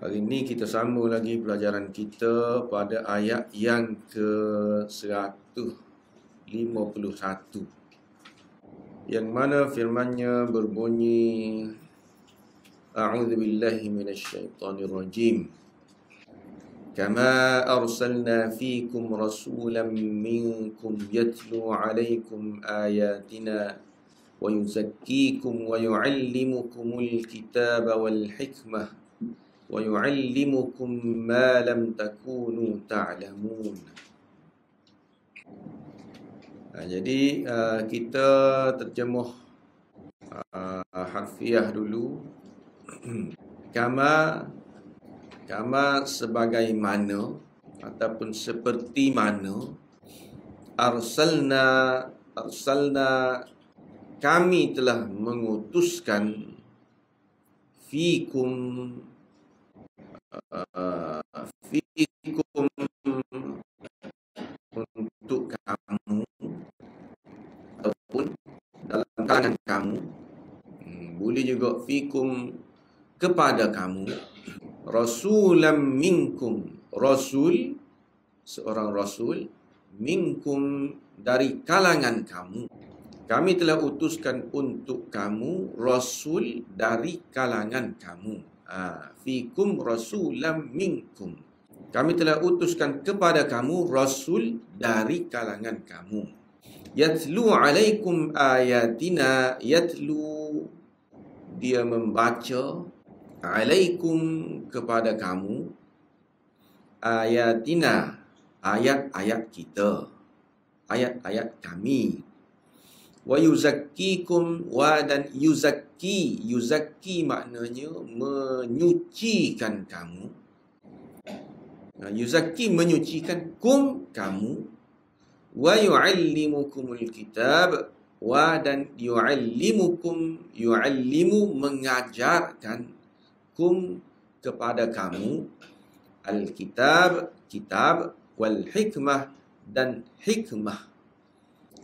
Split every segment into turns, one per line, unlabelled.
Hari ini kita sambung lagi pelajaran kita pada ayat yang ke-151, yang mana firmannya berbunyi, A'udzubillahi minasyaitonirrajim. Kama arsalna fikum rasulan minkum yatlu alaikum ayatina wa yuzakkikum wa yu'allimukumul kitaba wal hikmah wa yu'allimukum ma lam takunu ta'lamun. Jadi kita terjemuh harfiah dulu. Kama sebagaimana ataupun seperti mana, arsalna kami telah mengutuskan, fikum untuk kamu ataupun dalam kalangan kamu, boleh juga fikum kepada kamu, rasulam minkum, rasul, seorang rasul, minkum, dari kalangan kamu. Kami telah utuskan untuk kamu rasul dari kalangan kamu. Fikum rasulam minkum, kami telah utuskan kepada kamu rasul dari kalangan kamu. Yatlu alaikum ayatina, yatlu, dia membaca, alaikum, kepada kamu, ayatina, ayat-ayat kita, ayat-ayat kami. Wa yuzakkikum, wa, dan yuzakki, yuzakki maknanya menyucikan kamu. Yuzakki, menyucikan, kum, kamu. Wa yu'allimukumul kitab, wa, dan yu'allimukum, yu'allimu, mengajarkan, kum, kepada kamu, al-kitab, kitab, wal hikmah, dan hikmah.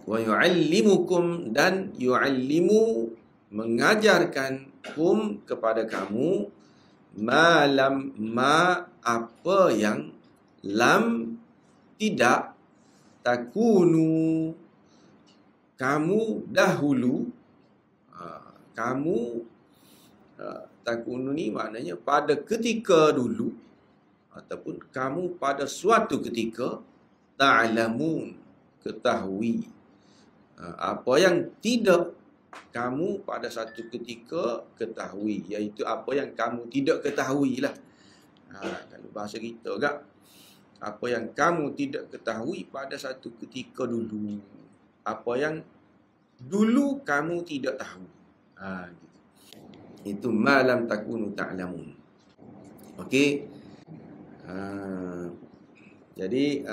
Wa yu'allimukum, dan yu'allimu, mengajarkan, kum, kepada kamu, ma lam, ma, apa yang, lam, tidak, takunu, kamu dahulu, kamu, takunu ni maknanya pada ketika dulu, ataupun kamu pada suatu ketika, ta'lamun, ketahui, apa yang tidak kamu pada satu ketika ketahui, iaitu apa yang kamu tidak ketahui lah. Kalau bahasa kita agak, apa yang kamu tidak ketahui pada satu ketika dulu, apa yang dulu kamu tidak tahu, gitu. Itu malam takunu ta'lamun. Okey. Jadi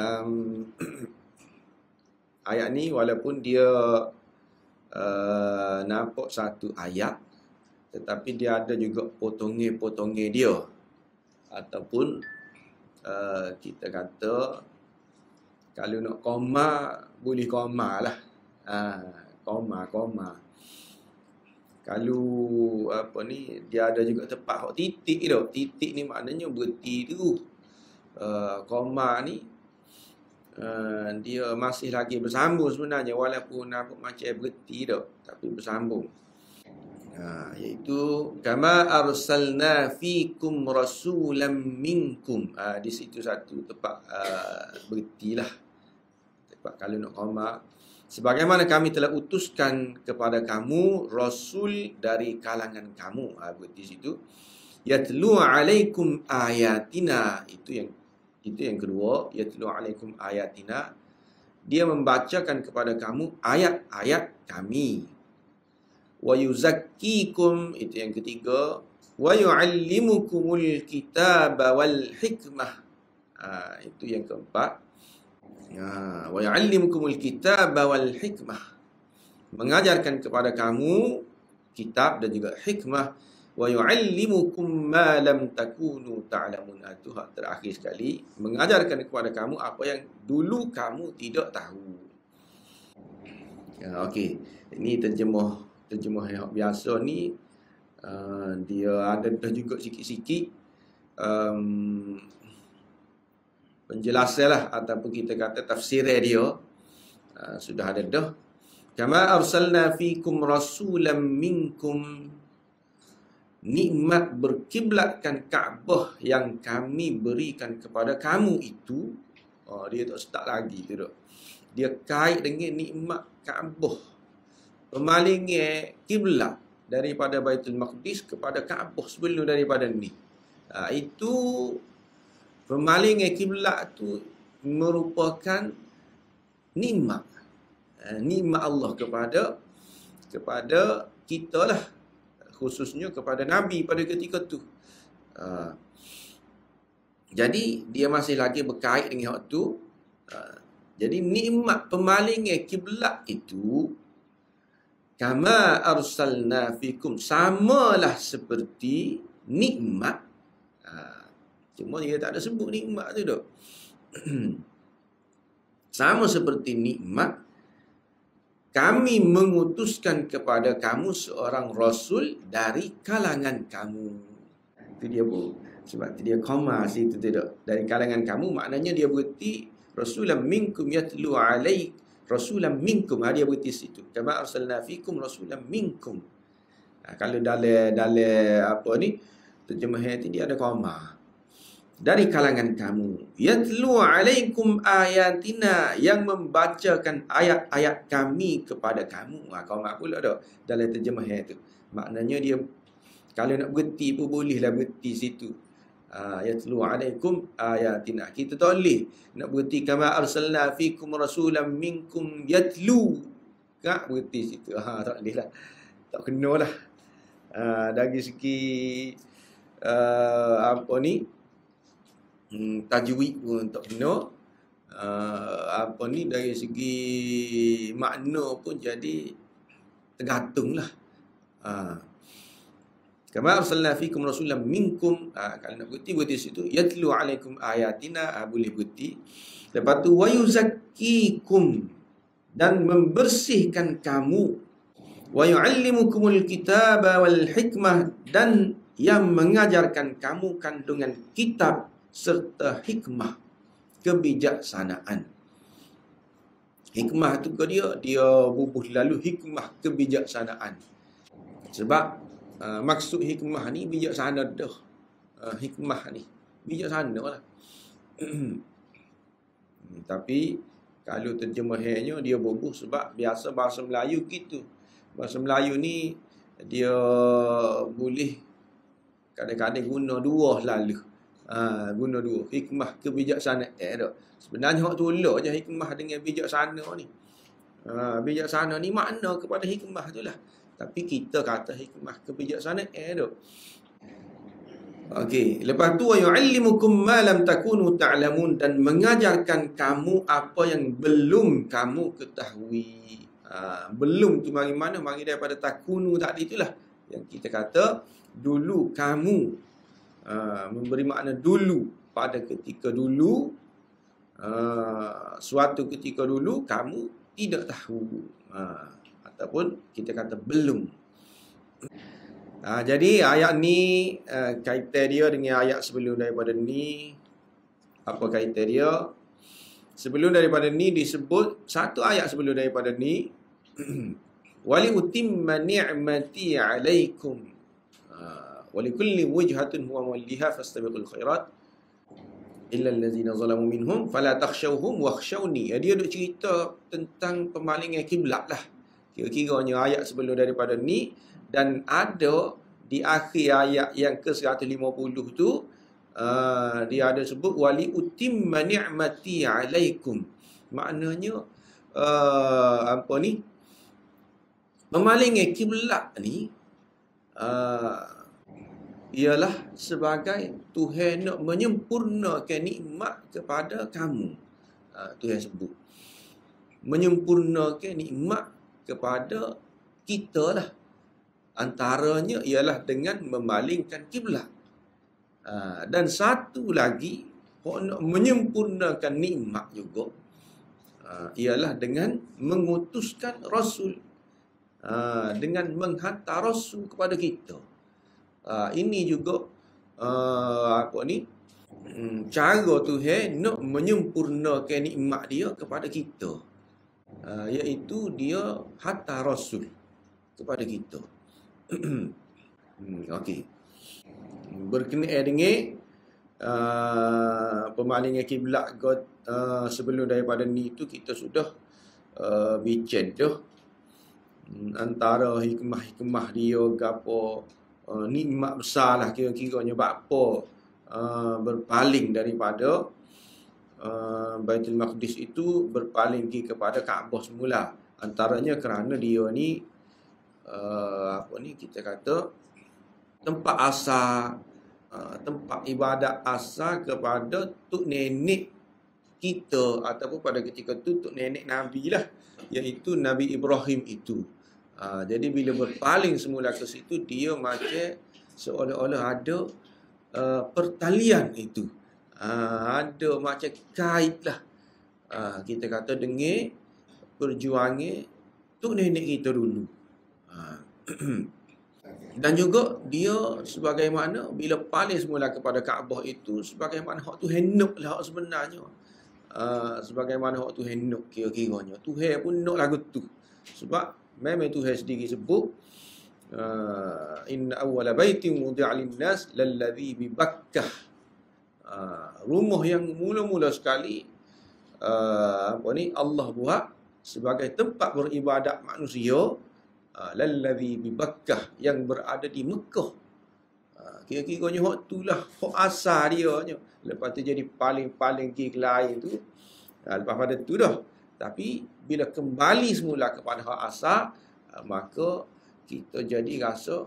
ayat ni walaupun dia nampak satu ayat, tetapi dia ada juga potongnya dia, ataupun kita kata kalau nak koma, boleh koma lah. Koma. Kalau apa ni, dia ada juga tempat titik tu. Titik ni maknanya berhenti tu. Koma ni dia masih lagi bersambung sebenarnya, walaupun nampak macam berhenti dah, tapi bersambung. Iaitu kama arsalna fikum rasulan minkum. Di situ satu tempat berhentilah. Tempat kalau nak koma, sebagaimana kami telah utuskan kepada kamu rasul dari kalangan kamu. Berhenti situ. Yatlu alaikum ayatina, itu yang kedua. Yatlu alaikum ayatina, dia membacakan kepada kamu ayat-ayat kami. Wa yuzakkikum, itu yang ketiga. Wa yu'allimukumul kitaba wal hikmah, itu yang keempat. Wa yu'allimukumul kitaba wal hikmah, mengajarkan kepada kamu kitab dan juga hikmah. Wa yu'allimukum ma lam takunu ta'lamun, itu hak terakhir sekali, mengajarkan kepada kamu apa yang dulu kamu tidak tahu. Okey, ini terjemah yang biasa ni. Dia ada juga sikit-sikit penjelasan lah, ataupun kita kata tafsir dia sudah ada dah. Kama arsalna fikum rasulan minkum, nikmat berkiblatkan Kaabah yang kami berikan kepada kamu itu. Dia tak start lagi tu dok. Dia kait dengan nikmat Kaabah, pemalingnya kiblat daripada Baitul Maqdis kepada Kaabah sebelum daripada ni. Itu pemalingnya kiblat tu merupakan nikmat, nikmat Allah kepada kita lah, khususnya kepada Nabi pada ketika tu. Jadi dia masih lagi berkait dengan hak tu. Jadi nikmat pemalingnya kiblat itu, kama arsalna fikum, samalah seperti nikmat. Cuma dia tak ada sebut nikmat tu dok. Sama seperti nikmat, kami mengutuskan kepada kamu seorang rasul dari kalangan kamu. Itu dia pun. Sebab dia koma situ tidak. Dari kalangan kamu, maknanya dia berarti rasulan minkum yatlu alaik. Rasulan minkum, dia berarti situ. Kama arsalna fikum rasulan minkum. Kalau dalam apa ni, terjemahan itu dia ada koma. Dari kalangan kamu, yatlu alaikum ayatina, yang membacakan ayat-ayat kami kepada kamu. Koma pula dah dalam terjemahan itu. Maknanya dia kalau nak berhenti pun bolehlah berhenti situ. Yatlu alaikum ayatina. Kita tak boleh nak berhenti kama arsalna fikum rasulan minkum yatlu. Tak berhenti situ. Tak boleh lah. Tak kena lah. Dari segi apa ni, tajwid pun tak kena. Apa ni, dari segi makna pun jadi tergantung lah. Kama arsalna fikum rasulan minkum, kalau nak berhenti situ. Yatlu alaikum ayatina, boleh berhenti. Lepas tu wa yuzakkikum, dan membersihkan kamu. Wa yu'allimukumul kitaba wal hikmah, dan yang mengajarkan kamu kandungan kitab serta hikmah, kebijaksanaan. Hikmah tu ke dia bubuh lalu hikmah kebijaksanaan. Sebab maksud hikmah ni bijaksana dah. Hikmah ni bijaksana lah. Tapi kalau terjemahannya dia bubuh sebab biasa bahasa Melayu gitu. Bahasa Melayu ni dia boleh kadang-kadang guna dua lalu. Guna dua. Hikmah kebijaksanaan dah. Sebenarnya hak tolak je hikmah dengan bijaksana ni. Bijaksana ni makna kepada hikmah tu lah. Tapi kita kata hikmah kebijaksanaan dah. Okey, lepas tu wa yu'allimukum ma lam takunu ta'lamun, dan mengajarkan kamu apa yang belum kamu ketahui. Belum tu mari mana? Mari daripada takunu tadi itulah yang kita kata dulu kamu, memberi makna dulu, pada ketika dulu, suatu ketika dulu kamu tidak tahu, ataupun kita kata belum. Jadi ayat ni kaitan dia dengan ayat sebelum daripada ni. Apa kaitan dia? Sebelum daripada ni disebut, satu ayat sebelum daripada ni, wali utimma ni'mati 'alaikum wa likulli wajhatin huwa walliha fastabiqul khairat illa allazina zalamu minhum fala takhshawhum wakhshawni. Dia duk cerita tentang pemalingan kiblat lah. Kira-kiranya ayat sebelum daripada ni, dan ada di akhir ayat yang ke-150 tu, dia ada sebut wali utimma ni'mati 'alaikum. Maknanya apa ni, memalingkan kiblat ni ialah sebagai Tuhan nak menyempurnakan nikmat kepada kamu. Tuhan sebut menyempurnakan nikmat kepada kita lah. Antaranya ialah dengan memalingkan kiblat. Dan satu lagi, nak menyempurnakan nikmat juga, ialah dengan mengutuskan Rasul, dengan menghantar Rasul kepada kita. Ini juga apa ni, cara Tuhan nak menyempurnakan nikmat dia kepada kita, iaitu dia hantar rasul kepada kita. Okey. Berkenaan dengan pemalingan kiblat sebelum daripada ni tu kita sudah bincang dah antara hikmah-hikmah dia gapo, nikmat besar lah kira-kiranya apa berpaling daripada Baitul Maqdis itu berpaling kepada Kaabah semula. Antaranya kerana dia ni apa ni kita kata tempat asal, tempat ibadat asal kepada tok nenek kita, ataupun pada ketika tu tok nenek Nabi lah, iaitu Nabi Ibrahim itu. Jadi bila berpaling semula ke situ, dia macam seolah-olah ada pertalian itu, ada macam kait lah, kita kata dengan perjuangan tok nenek kita dulu. Dan juga dia sebagaimana bila paling semula kepada Kaabah itu, sebagaimana hak Tuhan nak lah hak sebenarnya. Sebagaimana hak Tuhan nak kira-kiranya. Tuhan pun nak lagu tu. Sebab memang Tuhan sendiri sebut inna awwala baitin wudi'a lin-nas lalladhi bi Bakkah. Rumah yang mula-mula sekali apa ni Allah buat sebagai tempat beribadat manusia, lalladhi bi Bakkah, yang berada di Mekah. Kira-kiranya hak itulah hak asal dia. Lepas tu jadi paling-paling ke lain tu. Lepas pada tu dah. Tapi bila kembali semula kepada hak asal, maka kita jadi rasa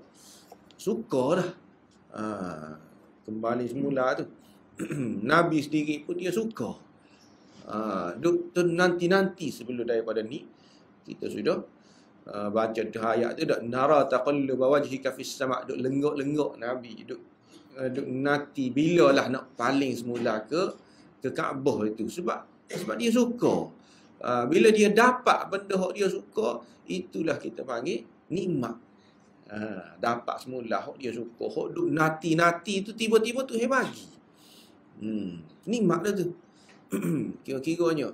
suka dah. Kembali semula tu. Nabi sendiri pun dia suka. Duk nanti-nanti sebelum daripada ni kita sudah baca ayat tu dak, nara taqalluba wajhika fis sama', duk lenggok-lenggok Nabi, duk nanti bilalah nak paling semula ke Kaabah itu, sebab dia suka. Bila dia dapat benda hak dia suka, itulah kita panggil nikmat. Dapat semula hak dia suka, hak duk nanti-nanti tu tiba-tiba tu bagi. Nikmat dah tu. Kira-kiranya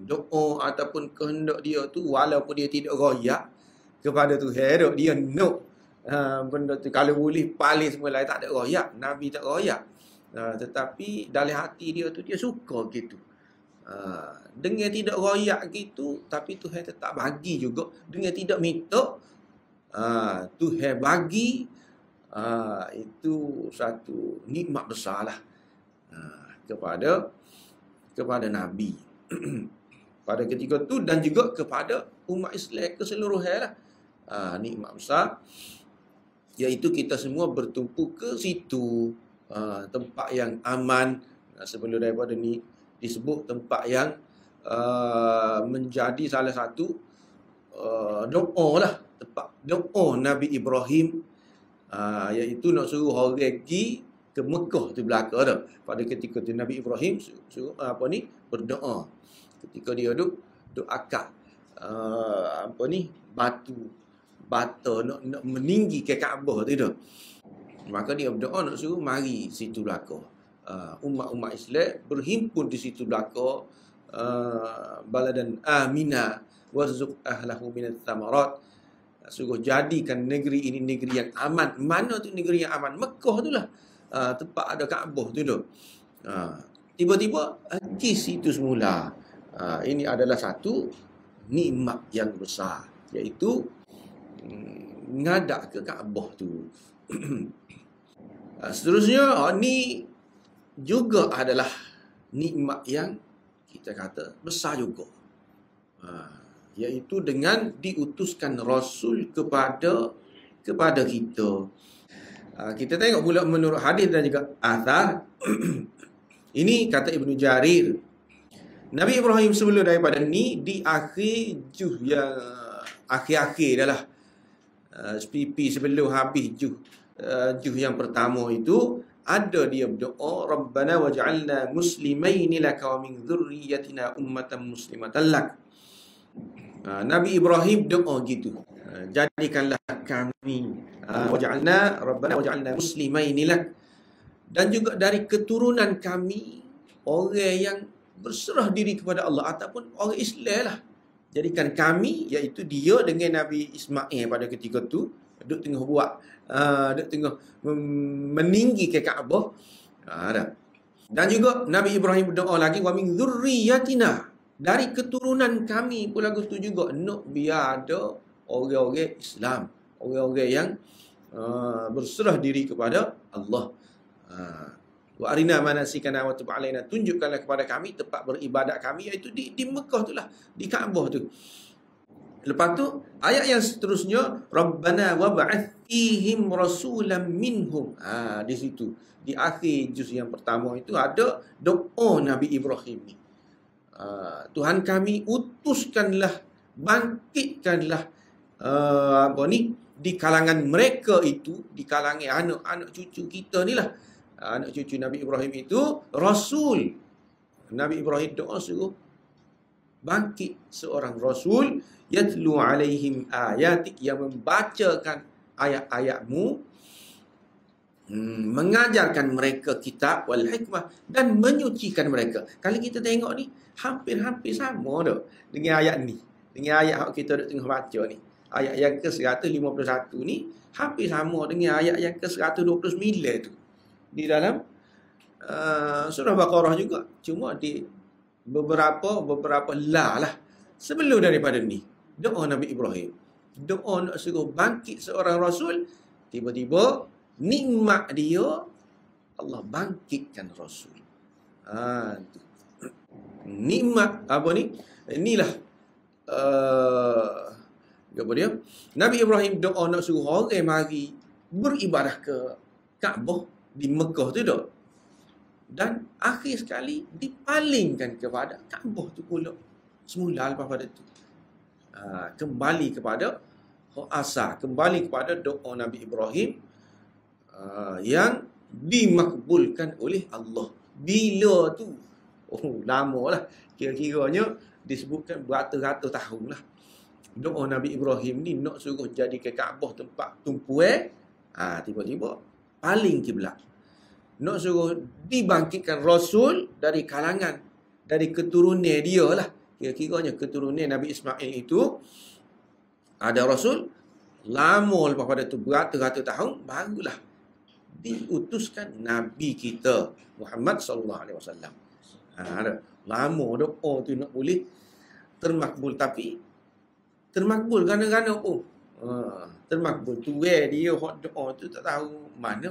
doa ataupun kehendak dia tu, walaupun dia tidak royak kepada Tuhan, dia nak benda tu kalau boleh paling semula, tak ada royak. Nabi tak royak, tetapi dalam hati dia tu dia suka gitu. Dengan tidak royak gitu, tapi Tuhan tetap bagi juga. Dengan tidak minta, Tuhan bagi. Itu satu nikmat besar lah kepada Nabi pada ketika tu, dan juga kepada umat Islam keseluruhan lah. Nikmat besar, iaitu kita semua bertumpu ke situ, tempat yang aman. Sebelum daripada ni disebut tempat yang menjadi salah satu doa lah, tempat doa Nabi Ibrahim, iaitu nak suruh orang pergi ke Mekah tu belakang dah. Pada ketika tu Nabi Ibrahim suruh berdoa ketika dia duk akak bata nak meninggi ke Kaabah tu dah. Maka dia berdoa nak suruh mari situ belakang. Umat-umat Islam berhimpun di situ belakang, baladan amina warzuq ahlahu minat thamarat, suruh jadikan negeri ini negeri yang aman. Mana tu negeri yang aman? Mekah tu lah, tempat ada Kaabah tu dah. Tiba-tiba di situ semula. Ini adalah satu nikmat yang besar, iaitu ngadak ke Kaabah tu. Seterusnya, ni juga adalah nikmat yang kita kata besar juga, iaitu dengan diutuskan Rasul kepada kita. Kita tengok pula menurut hadis dan juga athar. Ini kata Ibnu Jarir, Nabi Ibrahim sebelum daripada ni, di akhir juh yang akhir-akhir dah lah, sepipi sebelum habis juh yang pertama itu, ada dia berdoa, Rabbana waj'alna muslimaini laka wa min dzurriyyatina ummatan muslimatan lak. Nabi Ibrahim doa gitu. jadikanlah kami rabbana waj'alna muslimaini lak, dan juga dari keturunan kami orang yang berserah diri kepada Allah ataupun orang Islam lah. Jadikan kami, iaitu dia dengan Nabi Ismail pada ketika tu duk tengah buat duk tengah meninggi ke Kaabah. Dan juga Nabi Ibrahim berdoa lagi, wa min dzurriyyatina, dari keturunan kami pula tu juga nak biar ada orang-orang Islam, orang-orang yang berserah diri kepada Allah. Wa arina manasikana wa tub alaina, tunjukkanlah kepada kami tempat beribadat kami, iaitu di Mekah tu lah, di Kaabah tu. Lepas tu ayat yang seterusnya, rabbana wab'ath fihim rasulan minhum. Di situ di akhir juz yang pertama itu ada doa Nabi Ibrahim ni. Tuhan kami, utuskanlah, bangkitkanlah di kalangan mereka itu, di kalangan anak-anak cucu kita ni lah, anak cucu Nabi Ibrahim itu rasul. Nabi Ibrahim doa suruh bangkit seorang rasul, yatlu alaihim ayatik, yang membacakan ayat-ayatmu, mengajarkan mereka kitab wal hikmah, dan menyucikan mereka. Kalau kita tengok ni hampir-hampir sama dah dengan ayat ni, dengan ayat yang kita tengah baca ni. Ayat yang ke-151 ni hampir sama dengan ayat yang ke-129 tu di dalam surah Baqarah juga. Cuma di beberapa lah sebelum daripada ni. Doa Nabi Ibrahim, doa nak suruh bangkit seorang rasul, tiba-tiba nikmat dia Allah bangkitkan rasul. Nikmat apa ni? Inilah apa dia? Nabi Ibrahim doa nak suruh orang mari beribadah ke Kaabah di Mekah tu dah. Dan akhir sekali dipalingkan kepada Kaabah tu pula semula lepas pada tu. Kembali kepada asal, kembali kepada doa Nabi Ibrahim yang dimakbulkan oleh Allah. Bila tu? Lama lah. Kira-kiranya disebutkan beratus-ratus tahun lah. Doa Nabi Ibrahim ni nak suruh jadi ke Kaabah tempat tumpuan, tiba-tiba paling kiblat. Nak suruh dibangkitkan rasul dari kalangan, dari keturunan dia lah. Kira-kiranya keturunan Nabi Ismail itu ada rasul. Lama lepas pada tu, beratus-ratus tahun, barulah diutuskan Nabi kita Muhammad sallallahu alaihi wasallam. Lama doa tu nak boleh termakbul, tapi termakbul kerana termakbul tu dia hot doa tu tak tahu mana.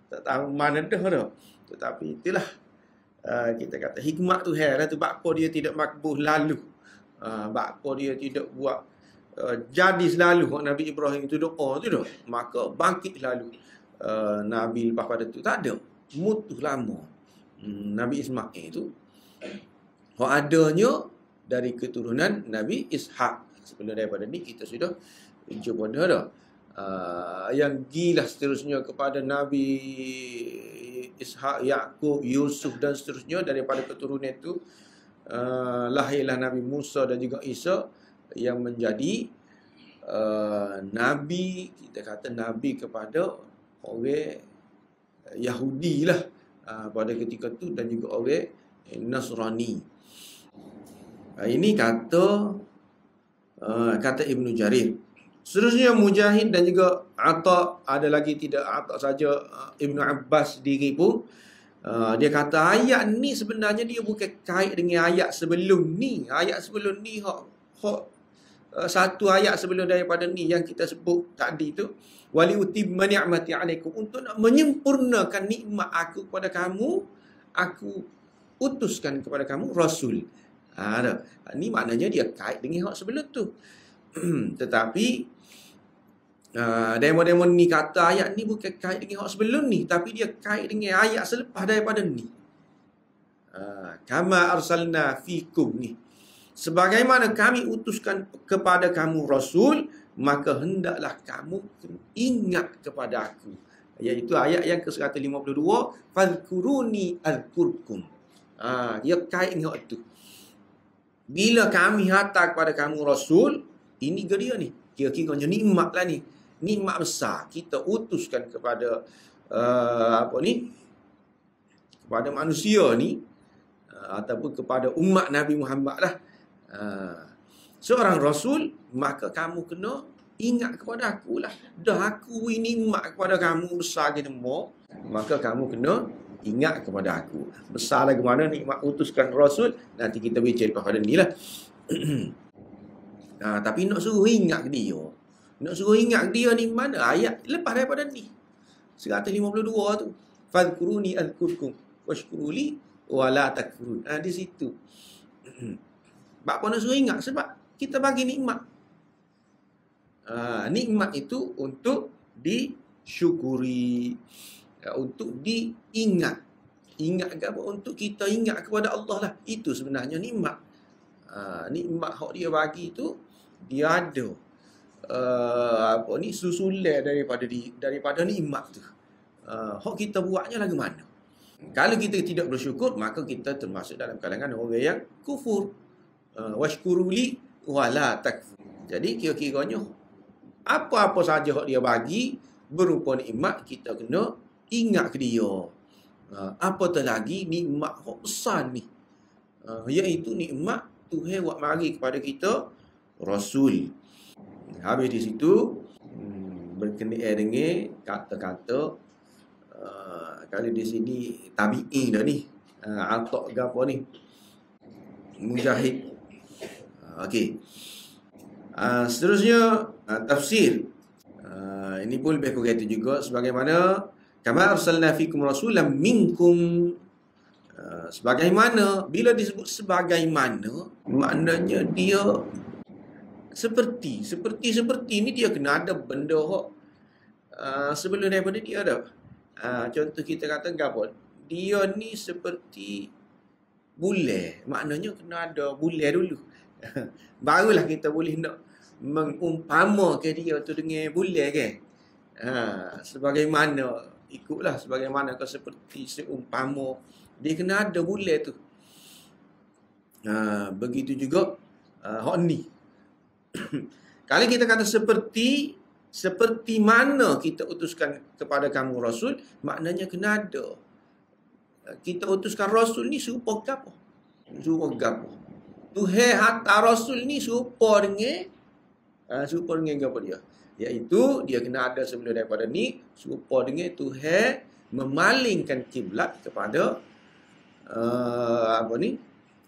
Tak tahu mana dah. Tetapi itulah kita kata hikmat tu lah tu, bakpo dia tidak makbul lalu. Bakpo dia tidak buat jadi selalu Nabi Ibrahim tu doa tu dah, maka bangkit lalu. Nabi lepas pada tu tak ada, mutuh lama. Nabi Ismail tu adanya dari keturunan Nabi Ishak. Sebelum daripada ni kita sudah jumpa dah. Yang gila seterusnya kepada Nabi Ishak, Yaqub, Yusuf dan seterusnya. Daripada keturunan itu lahirlah Nabi Musa dan juga Isa yang menjadi Nabi, kita kata Nabi kepada orang Yahudi lah pada ketika itu, dan juga orang Nasrani. Ini kata Ibnu Jarir. Seterusnya Mujahid dan juga Atta, ada lagi tidak Atta saja, Ibnu Abbas diri pun dia kata ayat ni sebenarnya dia bukan kait dengan ayat sebelum ni. Ayat sebelum ni satu ayat sebelum daripada ni yang kita sebut tadi tu, wali utimma ni'mati 'alaikum, untuk nak menyempurnakan nikmat aku kepada kamu, aku utuskan kepada kamu rasul. Ni maknanya dia kait dengan hak sebelum tu. Tetapi demo-demo ni kata ayat ni bukan kait dengan hak sebelum ni, tapi dia kait dengan ayat selepas daripada ni. Kama arsalna fikum ni, sebagaimana kami utuskan kepada kamu rasul, maka hendaklah kamu ingat kepada aku. Iaitu ayat yang ke-152, fadhkuruni azkurkum. Dia kait dengan itu. Bila kami hantar kepada kamu rasul, ini ke dia ni, Kira-kiranya nikmat lah ni. Nikmat besar. Kita utuskan kepada kepada manusia ni, ataupun kepada umat Nabi Muhammad lah. Seorang Rasul, maka kamu kena ingat kepada aku lah. Dah aku ini nikmat kepada kamu besar gitu mau, maka kamu kena ingat kepada aku. Besar lagi mana nikmat utuskan Rasul, nanti kita bicara pada ni lah. Tapi nak suruh ingat dia. Nak suruh ingat dia ni mana? Ayat lepas daripada ni. 152 tu. Fadhkuruni adhkurkum washkuruli wala takfurun. Di situ. Apa nak suruh ingat? Sebab kita bagi nikmat. Nikmat itu untuk disyukuri, untuk diingat. Ingat ke apa? Untuk kita ingat kepada Allah lah. Itu sebenarnya nikmat. Nikmat hak dia bagi tu, dia ada susulan daripada nikmat tu. Hak kita buatnya lagu mana? Kalau kita tidak bersyukur, maka kita termasuk dalam kalangan orang yang kufur. Washkuruli wala takfur. Jadi kira-kiranya apa-apa saja hak dia bagi berupa nikmat, kita kena ingat ke dia. Apatah lagi nikmat hak besar ni, iaitu nikmat Tuhan buat mari kepada kita Rasul. Habis di situ berkenaan dengan kata-kata kalau di sini tabi'in dah ni, Atok ke apa ni, Mujahid. Okey. Seterusnya tafsir. Ini pun lebih kurang itu juga, sebagaimana kama arsalna fikum rasulan minkum. Sebagaimana, bila disebut sebagaimana, maknanya dia seperti ni, dia kena ada benda sebelum daripada dia ada. Contoh kita kata apa? Dia ni seperti bulan, maknanya kena ada bulan dulu. Barulah kita boleh nak mengumpamakan dia tu dengan bulan kan. Sebagaimana, ikutlah sebagaimana ke seperti seumpama, dia kena ada bulan tu. Begitu juga hak ni. Kalau kita kata seperti mana kita utuskan kepada kamu Rasul, maknanya kena ada. Kita utuskan Rasul ni serupa gapo? Serupa gapo? Tuhan hantar Rasul ni serupa dengan gapo dia? Iaitu dia kena ada sebelum daripada ni, serupa dengan Tuhan memalingkan kiblat kepada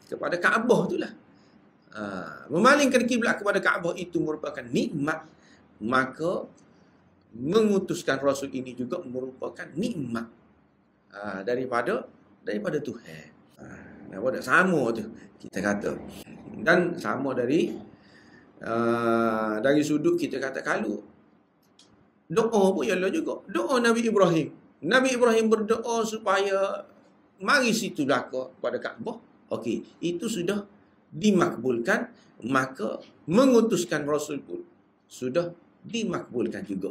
kepada Kaabah itulah. Memalingkan kiblat kepada Kaabah itu merupakan nikmat, maka mengutuskan Rasul ini juga merupakan nikmat daripada Tuhan. Nampak tak? Sama tu kita kata. Dan sama dari sudut kita kata, kalau doa pun ialah juga doa Nabi Ibrahim. Nabi Ibrahim berdoa supaya mari situ belaka pada Kaabah. Okey, itu sudah dimakbulkan, maka mengutuskan Rasul pun sudah dimakbulkan juga.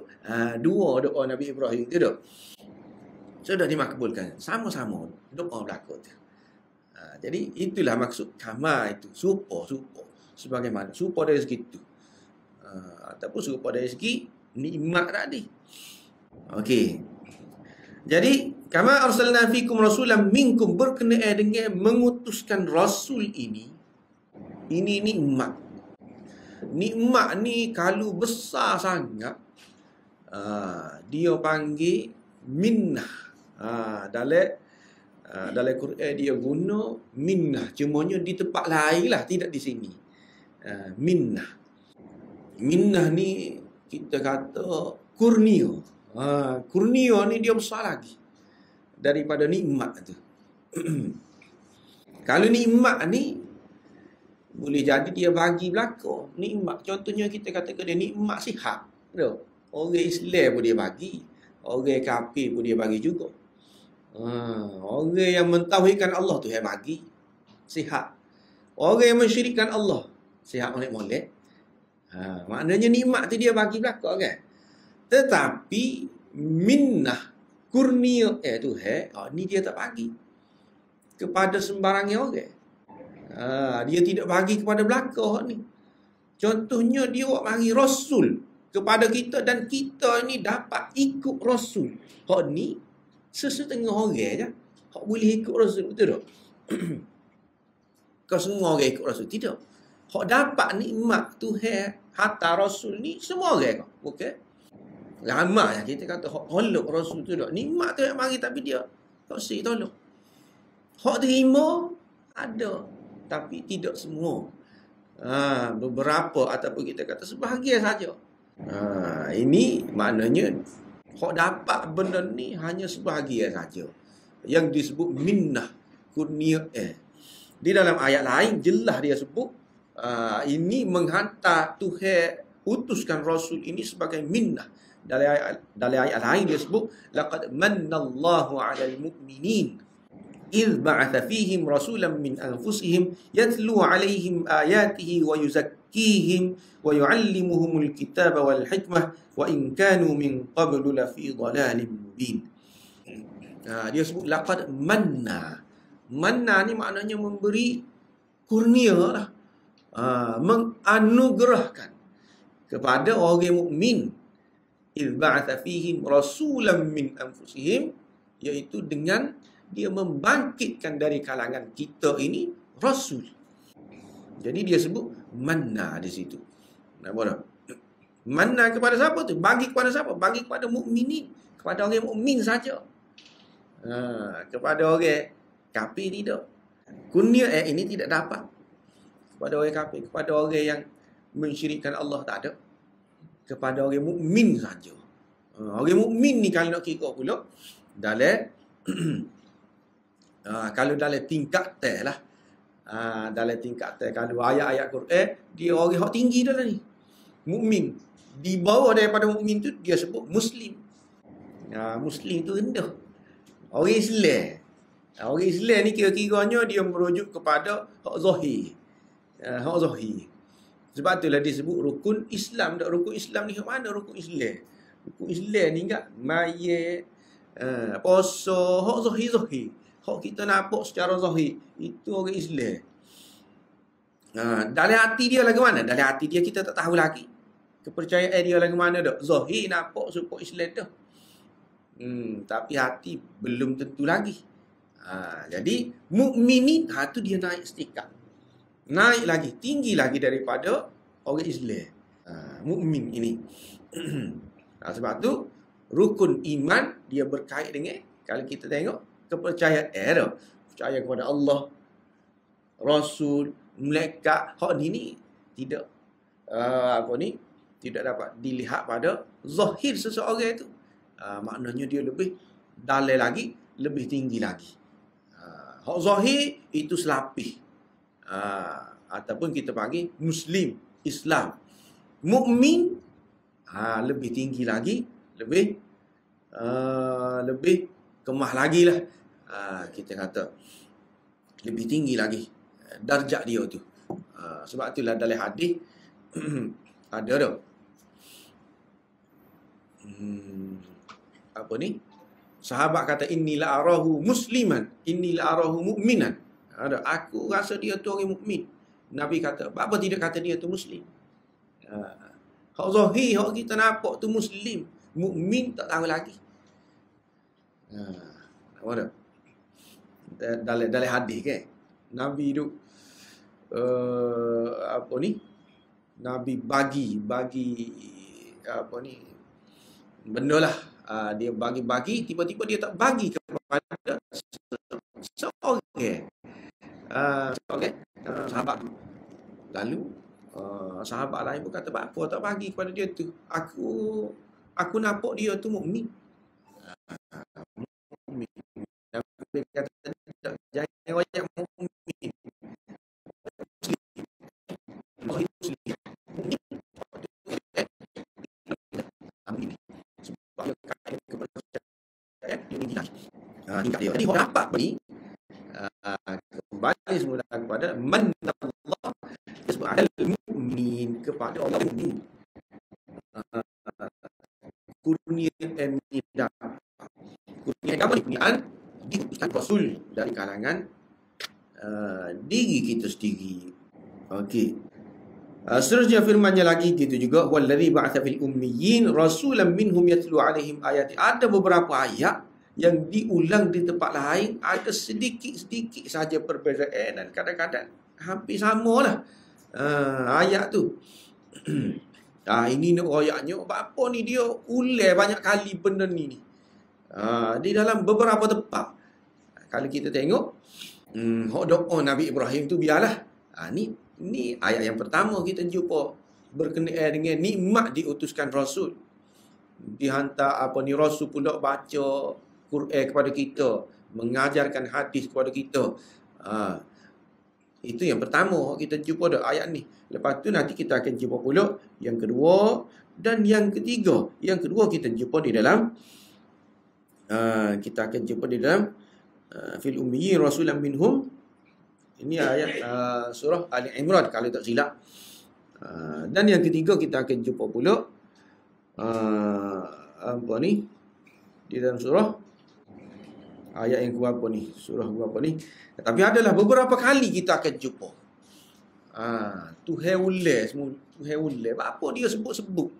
Dua doa Nabi Ibrahim itu dah sudah dimakbulkan. Sama-sama doa belaka tu. Jadi itulah maksud kama itu, serupa sebagaimana serupa dari segi itu, ataupun serupa dari segi nikmat tadi. Okey. Jadi kama arsalna fikum rasulan minkum, berkenaan dengan mengutuskan Rasul ini nikmat. Nikmat ni kalau besar sangat, dia panggil minnah. Dalam Quran dia guna minnah, cumanya di tempat lain lah, tidak di sini. Minnah ni kita kata kurnia. Kurnia ni dia besar lagi daripada nikmat tu. Kalau nikmat ni boleh jadi dia bagi belaka. Nikmat, contohnya kita katakan dia nikmat sihat. Orang Islam pun dia bagi, orang kafir pun dia bagi juga. Orang yang mentauhidkan Allah tu yang bagi sihat. Orang yang mensyirikkan Allah sihat molek-molek. Maknanya nikmat tu dia bagi belaka kan. Tetapi minnah, kurnia Tuhan, ni dia tak bagi kepada sembarang orang. Dia tidak bagi kepada belaka ni. Contohnya dia buat mari Rasul kepada kita dan kita ni dapat ikut Rasul. Hak ni sesetengah orang je hak boleh ikut Rasul, betul tak? Kau semua orang ikut Rasul? Tidak. Hak dapat nikmat Tuhan hantar Rasul ni semua orang kau. Okey. Ramai kita kata hak tolak Rasul tu tak. Nikmat tu yang mari tapi dia tak si tolak. Hak terima ada tapi tidak semua. Beberapa ataupun kita kata sebahagian saja. Ini maknanya hak dapat benda ni hanya sebahagian saja. Yang disebut minnah, kurnia. Di dalam ayat lain jelas dia sebut ini menghantar Tuhan utuskan Rasul ini sebagai minnah. Dalam ayat lain dia sebut laqad mannallahu 'alal mu'minin إذ بعث فيهم رسولا من أنفسهم يتلو عليهم آياته ويزكيهم ويعلمهم الكتاب والحكمة وإن كانوا من قبل لفي ضلال مبين. Dia sebut laqad manna. Manna ni maknanya memberi kurnia lah. Menganugerahkan kepada orang mukmin. إذ بعث فيهم رسولا من أنفسهم, iaitu dengan dia membangkitkan dari kalangan kita ini Rasul. Jadi dia sebut manna di situ. Nampak tak? Manna kepada siapa tu? Bagi kepada siapa? Bagi kepada mukminin, kepada orang mukmin saja. Kepada orang kafir tidak. Kurnia ini tidak dapat kepada orang kafir, kepada orang yang mensyirikkan Allah tak ada. Kepada orang mukmin saja. Orang mukmin ni kalau nak kira pula dalam kalau dalam tingkat teh lah. Dalam tingkat teh, kalau ayat-ayat Quran, dia orang yang tinggi dalam ni. Mukmin. Di bawah daripada mukmin tu, dia sebut Muslim. Muslim tu rendah. Orang Islam. Orang Islam ni kira-kiranya dia merujuk kepada hak zahir. Hak zahir. Sebab itulah dia sebut rukun Islam. Rukun Islam ni hak mana rukun Islam? Rukun Islam ni enggak mayat, puasa, hak zahir-zahir. Hak kita nampak secara zahir, itu orang Islam. Dalam hati dia lagu mana? Dalam hati dia kita tak tahu lagi. Kepercayaan dia lagu mana dah? Zahir nampak support Islam dah. Tapi hati belum tentu lagi. Jadi mukminin tu dia naik setingkat. Naik lagi, tinggi lagi daripada orang Islam. Mukmin ini. Sebab tu rukun iman dia berkait dengan, kalau kita tengok kepercayaan percaya kepada Allah, Rasul, malaikat. Hak ni tidak tidak dapat dilihat pada zahir seseorang itu. Maknanya dia lebih dalam lagi, lebih tinggi lagi. Hak zahir itu selapih. Ataupun kita panggil Muslim, Islam. Mukmin lebih tinggi lagi, lebih kemah lagi lah. Kita kata lebih tinggi lagi darjat dia tu. Sebab itulah dalam hadis ada dah. Apa ni? Sahabat kata innila arahu musliman, innila arahu mu'minan. Aku rasa dia tu orang mukmin. Nabi kata, apa tidak kata dia tu muslim? Hak zahir, hak kita nampak tu muslim. Mukmin tak tahu lagi. Apa dalam hadis kan? Nabi tu apa ni? Nabi bagi apa ni? Benda lah. Dia bagi-bagi, tiba-tiba dia tak bagi kepada seorang. Sahabat. Lalu sahabat lain pun kata, apa tak bagi kepada dia tu? Aku nampak dia tu mukmin. Nabi kata, jangan banyak mukmin. Sebab dia kata kepercayaan ini tingkat dia. Jadi orang dapat beri kembali semula kepada manallah disebut al-mu'min, kepada orang mukmin. Kurnia ini dapat. Kurnia apa? Kurniaan diutuskan Rasul dari kalangan diri kita sendiri. Okey. Seterusnya firman-Nya lagi gitu juga, wallazi ba'atsa fil ummiyin rasulan minhum yatlu alaihim ayati. Ada beberapa ayat yang diulang di tempat lain, ada sedikit-sedikit saja perbezaan dan kadang-kadang hampir samalah ayat tu. Ini nak royaknya apa ni, dia ulang banyak kali benda ni. Di dalam beberapa tempat. Kalau kita tengok doa Nabi Ibrahim tu biarlah. Ni ayat yang pertama kita jumpa berkenaan dengan nikmat diutuskan Rasul. Dihantar Rasul pula baca Quran kepada kita, mengajarkan hadis kepada kita. Itu yang pertama kita jumpa dah ayat ni. Lepas tu nanti kita akan jumpa pula yang kedua dan yang ketiga. Yang kedua kita jumpa di dalam fil ummiyin rasulan minhum. Ini ayat surah Ali Imran kalau tak silap. Dan yang ketiga kita akan jumpa pula di dalam surah ayat yang berapa ni? Surah berapa ni? Tapi adalah beberapa kali kita akan jumpa. Tuhan ulang semua. Tuhan ulang. Apa dia sebut-sebut?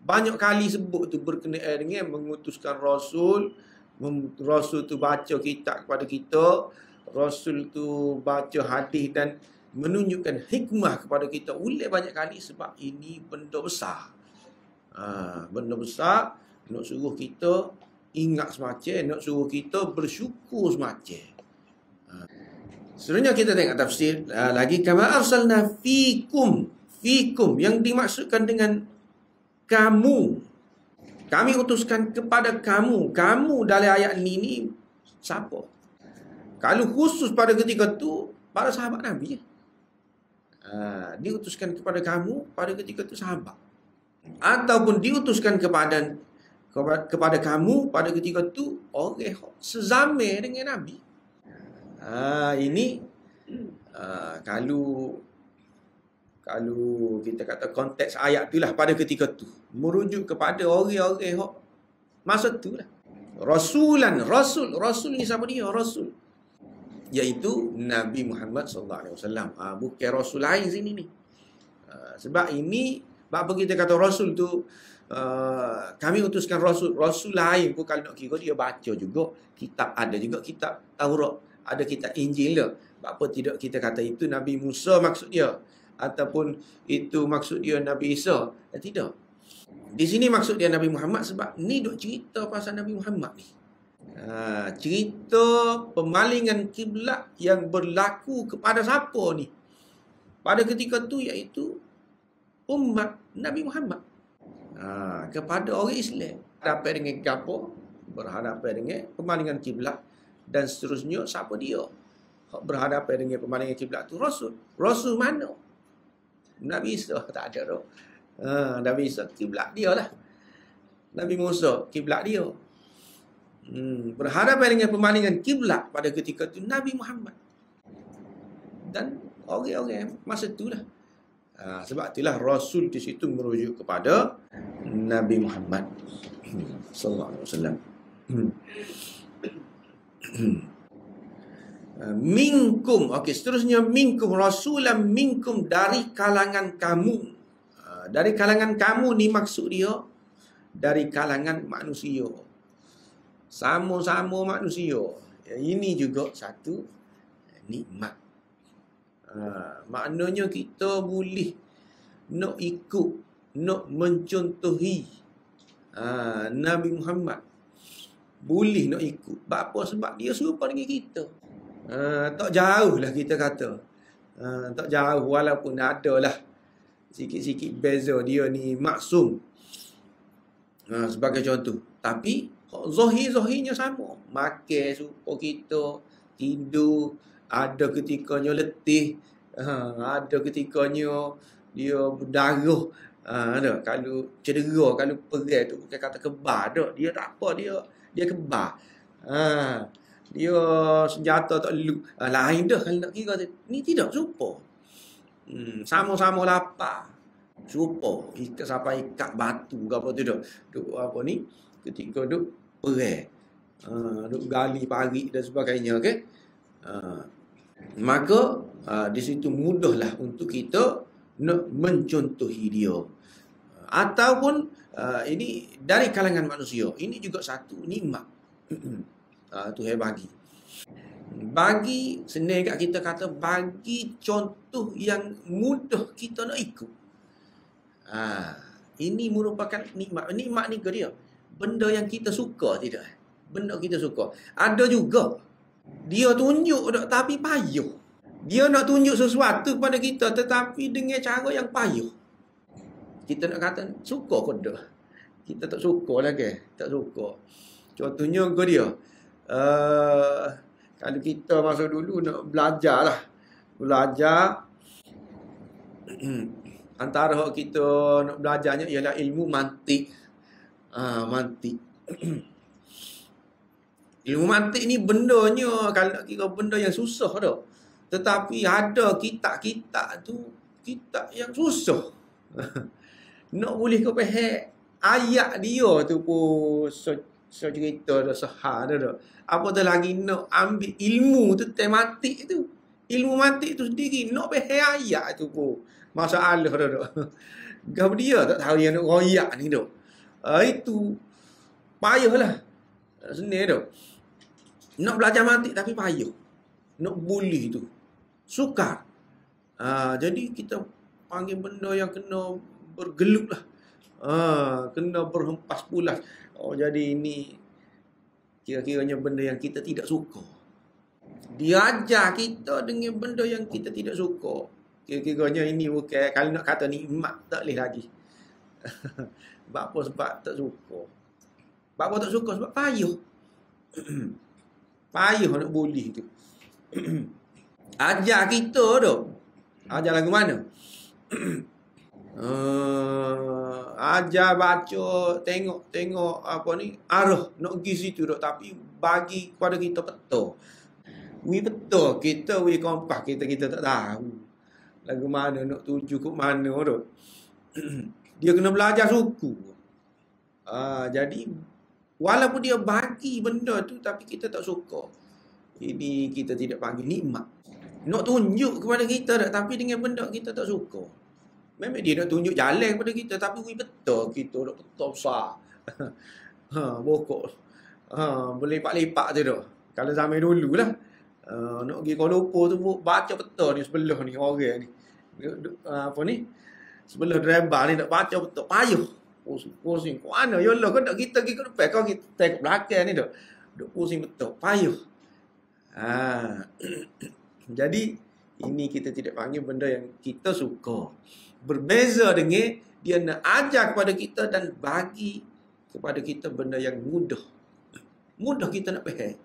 Banyak kali sebut tu berkenaan dengan mengutuskan Rasul. Rasul tu baca kitab kepada kita. Rasul tu baca hadis dan menunjukkan hikmah kepada kita. Ulang banyak kali sebab ini benda besar. Benda besar. Nak suruh kita ingat semacam, nak suruh kita bersyukur semacam. Sebenarnya kita tengok tafsir lagi, kama arsalna fikum. Fikum yang dimaksudkan dengan kamu. Kami utuskan kepada kamu. Kamu dalam ayat ini siapa? Kalau khusus pada ketika tu para sahabat Nabi. Diutuskan kepada kamu pada ketika tu sahabat. Ataupun diutuskan kepada kamu pada ketika tu orang sezame dengan Nabi. Ini kalau kita kata konteks ayat tu lah pada ketika tu merujuk kepada orang-orang masa tu lah. Rasul ni siapa dia? Rasul iaitu Nabi Muhammad SAW. Bukan Rasul lain sini ni. Sebab ini apa kita kata Rasul tu kami utuskan Rasul lain pun kalau nak kira dia baca juga kitab, ada juga kitab Taurat, ada kitab Injil dia. Apa tidak kita kata itu Nabi Musa maksud dia, ataupun itu maksud dia Nabi Isa? Tidak. Di sini maksud dia Nabi Muhammad sebab ni duk cerita pasal Nabi Muhammad ni. Cerita pemalingan kiblat yang berlaku kepada siapa ni pada ketika tu, iaitu umat Nabi Muhammad. Kepada orang Islam berhadapan dengan apa? Berhadapan dengan pemalingan kiblat. Dan seterusnya siapa dia berhadapan dengan pemalingan kiblat tu? Rasul mana? Nabi Isa tak ada dah. Nabi Isa kiblat dia lah. Nabi Musa kiblat dia. Berhadapan dengan pemalingan kiblat pada ketika itu Nabi Muhammad dan orang-orang masa itulah. Sebab itulah Rasul di situ merujuk kepada Nabi Muhammad sallallahu alaihi wasallam. Minkum, okey, seterusnya minkum rasulan minkum, dari kalangan kamu. Dari kalangan kamu ni maksud dia dari kalangan manusia. Sama-sama manusia. Ini juga satu nikmat. Maknanya kita boleh nak ikut, nak mencontohi Nabi Muhammad. Boleh nak ikut. Apa? Sebab dia serupa dengan kita. Tak jauh lah kita kata. Tak jauh, walaupun ada lah sikit-sikit beza. Dia ni maksum sebagai contoh. Tapi zahir-zahirnya sama. Makan serupa kita, tidur, ada ketikanya letih, ada ketikanya dia berdarah. Kalau cedera, kalau perang tu bukan kata kebal dak. Dia tak apa, dia kebal. Dia senjata tak lu. Lain dah kalau nak kira. Ni tidak serupa. Sama-sama lapar. Serupa. Ikat sampai ikat batu ke apa tu dak. Duk apa ni? Ketika duk perang. Duk gali parit dan sebagainya, okey. Maka di situ mudahlah untuk kita nak mencontohi dia. Ataupun ini dari kalangan manusia, ini juga satu nikmat. Tuhan bagi senang kat kita kata, bagi contoh yang mudah kita nak ikut. Ini merupakan nikmat. Nikmat ni ke dia benda yang kita suka tidak? Benda kita suka. Ada juga dia tunjuk tak, tapi payah. Dia nak tunjuk sesuatu kepada kita tetapi dengan cara yang payah. Kita nak kata suka ke dah? Kita tak suka lagi. Tak suka. Contohnya ke dia. Kalau kita masa dulu nak belajar lah. Belajar. Antara kita nak belajarnya ialah ilmu mantik. Mantik. Ilmu mantik ni bendanya, kalau nak kira benda yang susah dah. Tetapi ada kitab-kitab tu, kitab yang susah. Nak boleh kau faham ayat dia tu pun cerita dah sahar dah. Apatah lagi nak ambil ilmu tu tematik tu. Ilmu mantik tu sendiri nak faham ayat tu pun masalah dah. Gap dia tak tahu dia nak royak ni dah. Itu payahlah. Senang dah. Nak belajar mantik tapi payah. Nak boleh tu sukar. Jadi kita panggil benda yang kena bergelut lah. Kena berhempas pulas. Jadi ini kira-kiranya benda yang kita tidak suka. Dia ajar kita dengan benda yang kita tidak suka. Kira-kiranya ini bukan, kalau nak kata nikmat tak boleh lagi. Sebab apa? Sebab tak suka. Sebab apa tak suka? Sebab payah. Payah nak boleh tu. Ajar kita tu. Ajar lagu mana? Ajar baca, tengok apa ni, arah nak pergi situ dah, tapi bagi kepada kita peta. Peta kita, kompas kita tak tahu lagu mana nak tuju ke mana tu. Dia kena belajar suku. Jadi walaupun dia bagi benda tu tapi kita tak suka, ini kita tidak panggil nikmat. Nak tunjuk kepada kita tak, tapi dengan benda kita tak suka. Memang dia nak tunjuk jalan kepada kita, tapi betul kita nak betul besar. Bokok. Boleh lepak-lepak tu dah. Kalau zaman dulu lah. Nak pergi Kuala Lumpur tu baca betul ni sebelah ni orang ni. Apa ni? Sebelah driver ni nak baca betul. Payuh. Pusing. Kau mana? Yolah kau nak kita pergi ke depan, kau kita tengok belakang ni dah. Duk pusing betul. Payuh. Jadi ini kita tidak panggil benda yang kita suka. Berbeza dengan dia nak ajar kepada kita dan bagi kepada kita benda yang mudah. Mudah kita nak faham.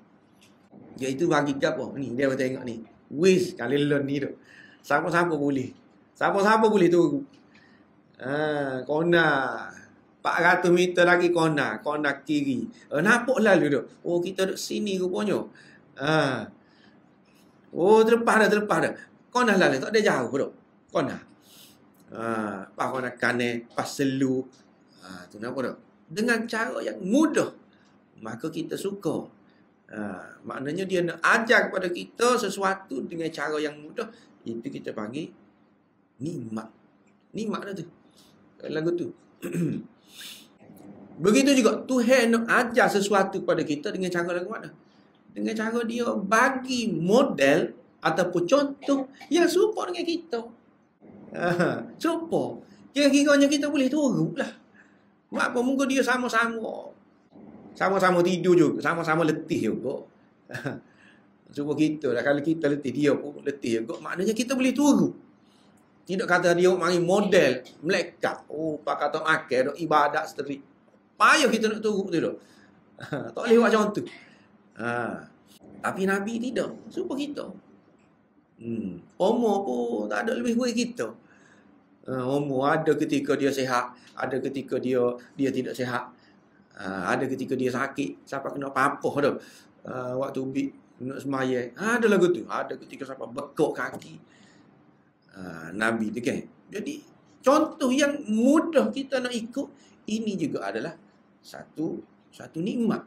Iaitu bagi apa? Ni dia tengok ni. Wish kali learn ni tu. Siapa-siapa boleh. Siapa-siapa boleh tu. Kona 400 meter lagi kona kiri. Nampak lalu tu. Oh kita duduk sini rupanya. Oh terlepas dah. Kona lalu tak ada jauh tu. Kona. Pas kona kanan, pas selu. Tu nampak tak? Dengan cara yang mudah, maka kita suka. Maknanya dia nak ajar kepada kita sesuatu dengan cara yang mudah. Itu kita panggil nikmat. Nikmat dah tu. Lagu tu. Begitu juga Tuhan nak ajar sesuatu kepada kita dengan cara lagu mana? Dengan cara dia bagi model ataupun contoh yang serupa dengan kita. Serupa. Kira-kiranya kita boleh turut lah. Apa mungkin dia sama-sama tidur juga, sama-sama letih juga. Cuba kita lah, kalau kita letih, dia pun letih juga, maknanya kita boleh turut. Tidak kata dia mari model melekat. Pakai tong akal dok ibadat seteri. Payah kita nak turut tu dah. Tak boleh buat macam tu. Tapi Nabi tidak, serupa kita. Umur pun tak ada lebih kurang kita. Umur ada ketika dia sihat, ada ketika dia tidak sihat. Ada ketika dia sakit, siapa kena apa-apa dah. Waktu ubi nak sembahyang, ada lagu tu. Ada ketika siapa bekok kaki. Nabi tu kan. Jadi contoh yang mudah kita nak ikut, ini juga adalah satu nikmat.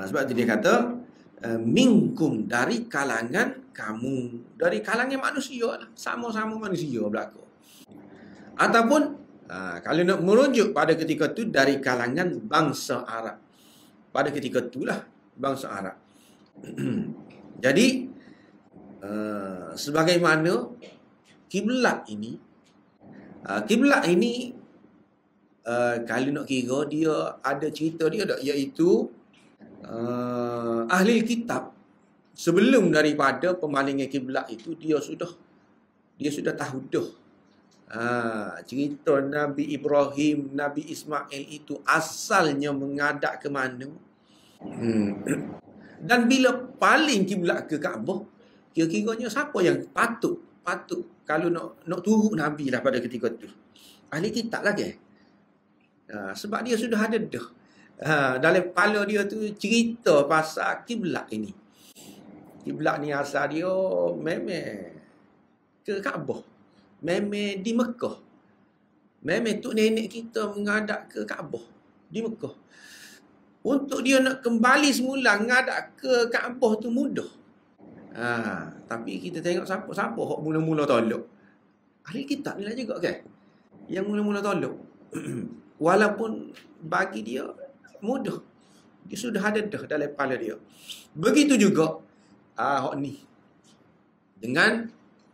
Sebab tu dia kata minkum, dari kalangan kamu, dari kalangan manusia lah, sama-sama manusia berlaku. Ataupun kalau nak merujuk pada ketika tu, dari kalangan bangsa Arab. Pada ketika itulah bangsa Arab. Jadi sebagaimana kiblat ini, kalau nak kira, dia ada cerita dia tak, iaitu ahli kitab sebelum daripada pemalingan kiblat itu, dia sudah tahu dah cerita Nabi Ibrahim, Nabi Ismail itu asalnya menghadap ke mana. Dan bila paling kiblat ke Kaabah, kira-kiranya siapa yang patut kalau nak turut Nabi lah pada ketika itu? Ahli kitab lagi. Sebab dia sudah ada dah. Dalam kepala dia tu cerita pasal kiblat ini. Kiblat ni asal dia memang ke Kaabah. Memang di Mekah. Memang tok nenek kita menghadap ke Kaabah di Mekah. Untuk dia nak kembali semula menghadap ke Kaabah tu mudah. Tapi kita tengok siapa hok mula-mula tolak. Ahli kitab ni lah juga kan, yang mula-mula tolak. Walaupun bagi dia mudah, dia sudah ada dah dalam kepala dia. Begitu juga hok ni, dengan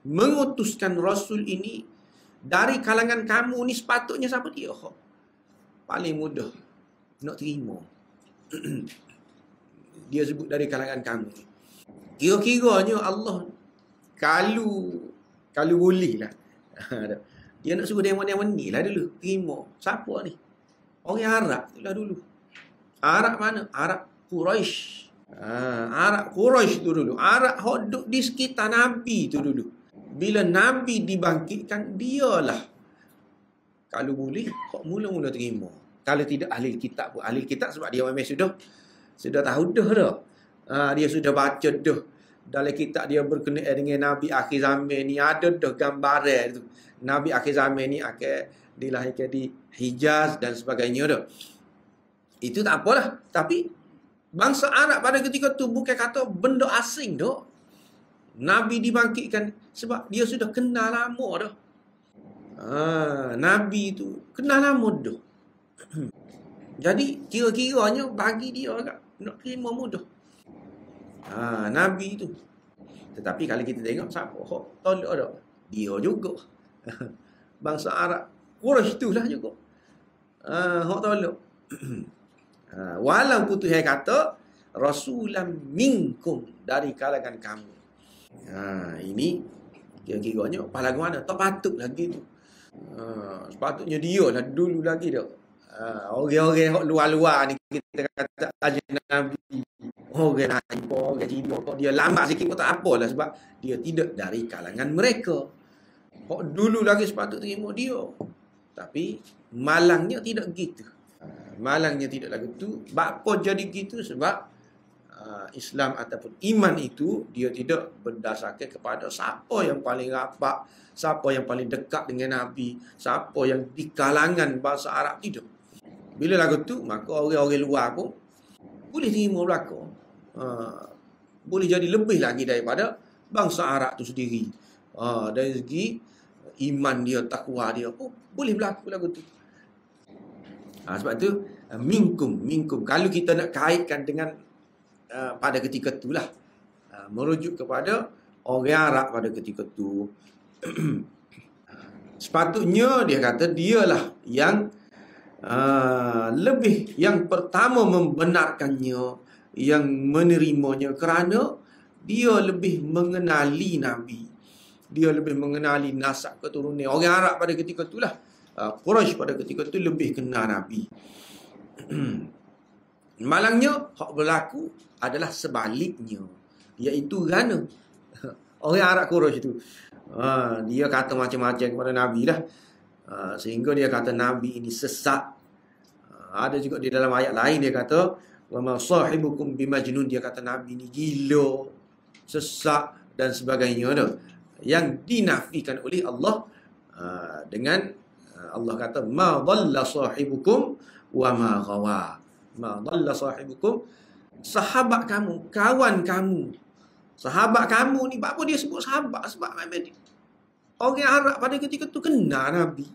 mengutuskan Rasul ini dari kalangan kamu ni, sepatutnya siapa dia hok paling mudah nak terima. Dia sebut dari kalangan kamu. Kira-kiranya Allah kalau boleh lah, dia nak suruh demo-demo ni lah dulu terima. Siapa ni? Orang Arab tu lah dulu. Arab mana? Arab Quraisy. Arab Quraisy tu dulu. Arab hodok di sekitar Nabi tu dulu. Bila Nabi dibangkitkan, dialah kalau boleh kok mula-mula terima. Kalau tidak ahli kitab pun. Ahli kitab sebab dia memang sudah tahu dah. Dia sudah baca dah. Dalam kitab dia berkenaan dengan Nabi akhir zaman ni, ada dah gambaran tu. Nabi akhir zaman ni akan dilahirkan di Hijaz dan sebagainya dah. Itu tak apalah. Tapi bangsa Arab pada ketika tu bukan kata benda asing dah. Nabi dibangkitkan sebab dia sudah kenal lama dah. Nabi tu kenal lama dah. Jadi kira-kiranya bagi dia agak nak terima mudah. Nabi tu. Tetapi kalau kita tengok siapa hok tolak dah, dia juga. Bangsa Arab Quraisy itulah juga. Hok tolak. Walaupun Tuhan kata rasulan minkum, dari kalangan kamu. Ini kira-kiranya palagu mana? Tak patut lagi tu. Sepatutnya dia lah dulu lagi dah. Orang-orang hok luar-luar ni kita kata aja Nabi. Orang Nabi, orang Cina, kok dia lambat sikit pun tak apalah, sebab dia tidak dari kalangan mereka. Hok dulu lagi sepatut terima dia. Tapi malangnya tidak gitu. Malangnya tidak lagi tu. Apa jadi gitu? Sebab Islam ataupun iman itu dia tidak berdasarkan kepada siapa yang paling rapat, siapa yang paling dekat dengan Nabi, siapa yang di kalangan bahasa Arab, tidak. Bila lagu tu, maka orang-orang luar pun boleh terima belaka. Boleh jadi lebih lagi daripada bangsa Arab tu sendiri. Dari segi iman dia, takwa dia pun boleh berlaku lagu tu. Sebab tu minkum. Kalau kita nak kaitkan dengan pada ketika itulah, merujuk kepada orang Arab pada ketika itu. Sepatutnya dia kata dialah yang lebih, yang pertama membenarkannya, yang menerimanya, kerana dia lebih mengenali Nabi, dia lebih mengenali nasab keturunan. Orang Arab pada ketika itulah, Quraisy pada ketika itu lebih kenal Nabi. Malangnya hak berlaku adalah sebaliknya, iaitu kerana orang Arab Quraisy itu dia kata macam-macam kepada Nabi lah, sehingga dia kata Nabi ini sesat. Ada juga di dalam ayat lain dia kata wa ma sahibukum bimajnun, dia kata Nabi ini gila, sesat dan sebagainya dah, yang dinafikan oleh Allah dengan Allah kata ma dhalla sahibukum wa ma ghawa. Ma dhalla sahibukum sahabat kamu, kawan kamu. Sahabat kamu ni, apa dia sebut sahabat? Sebab orang Arab pada ketika tu kenal Nabi.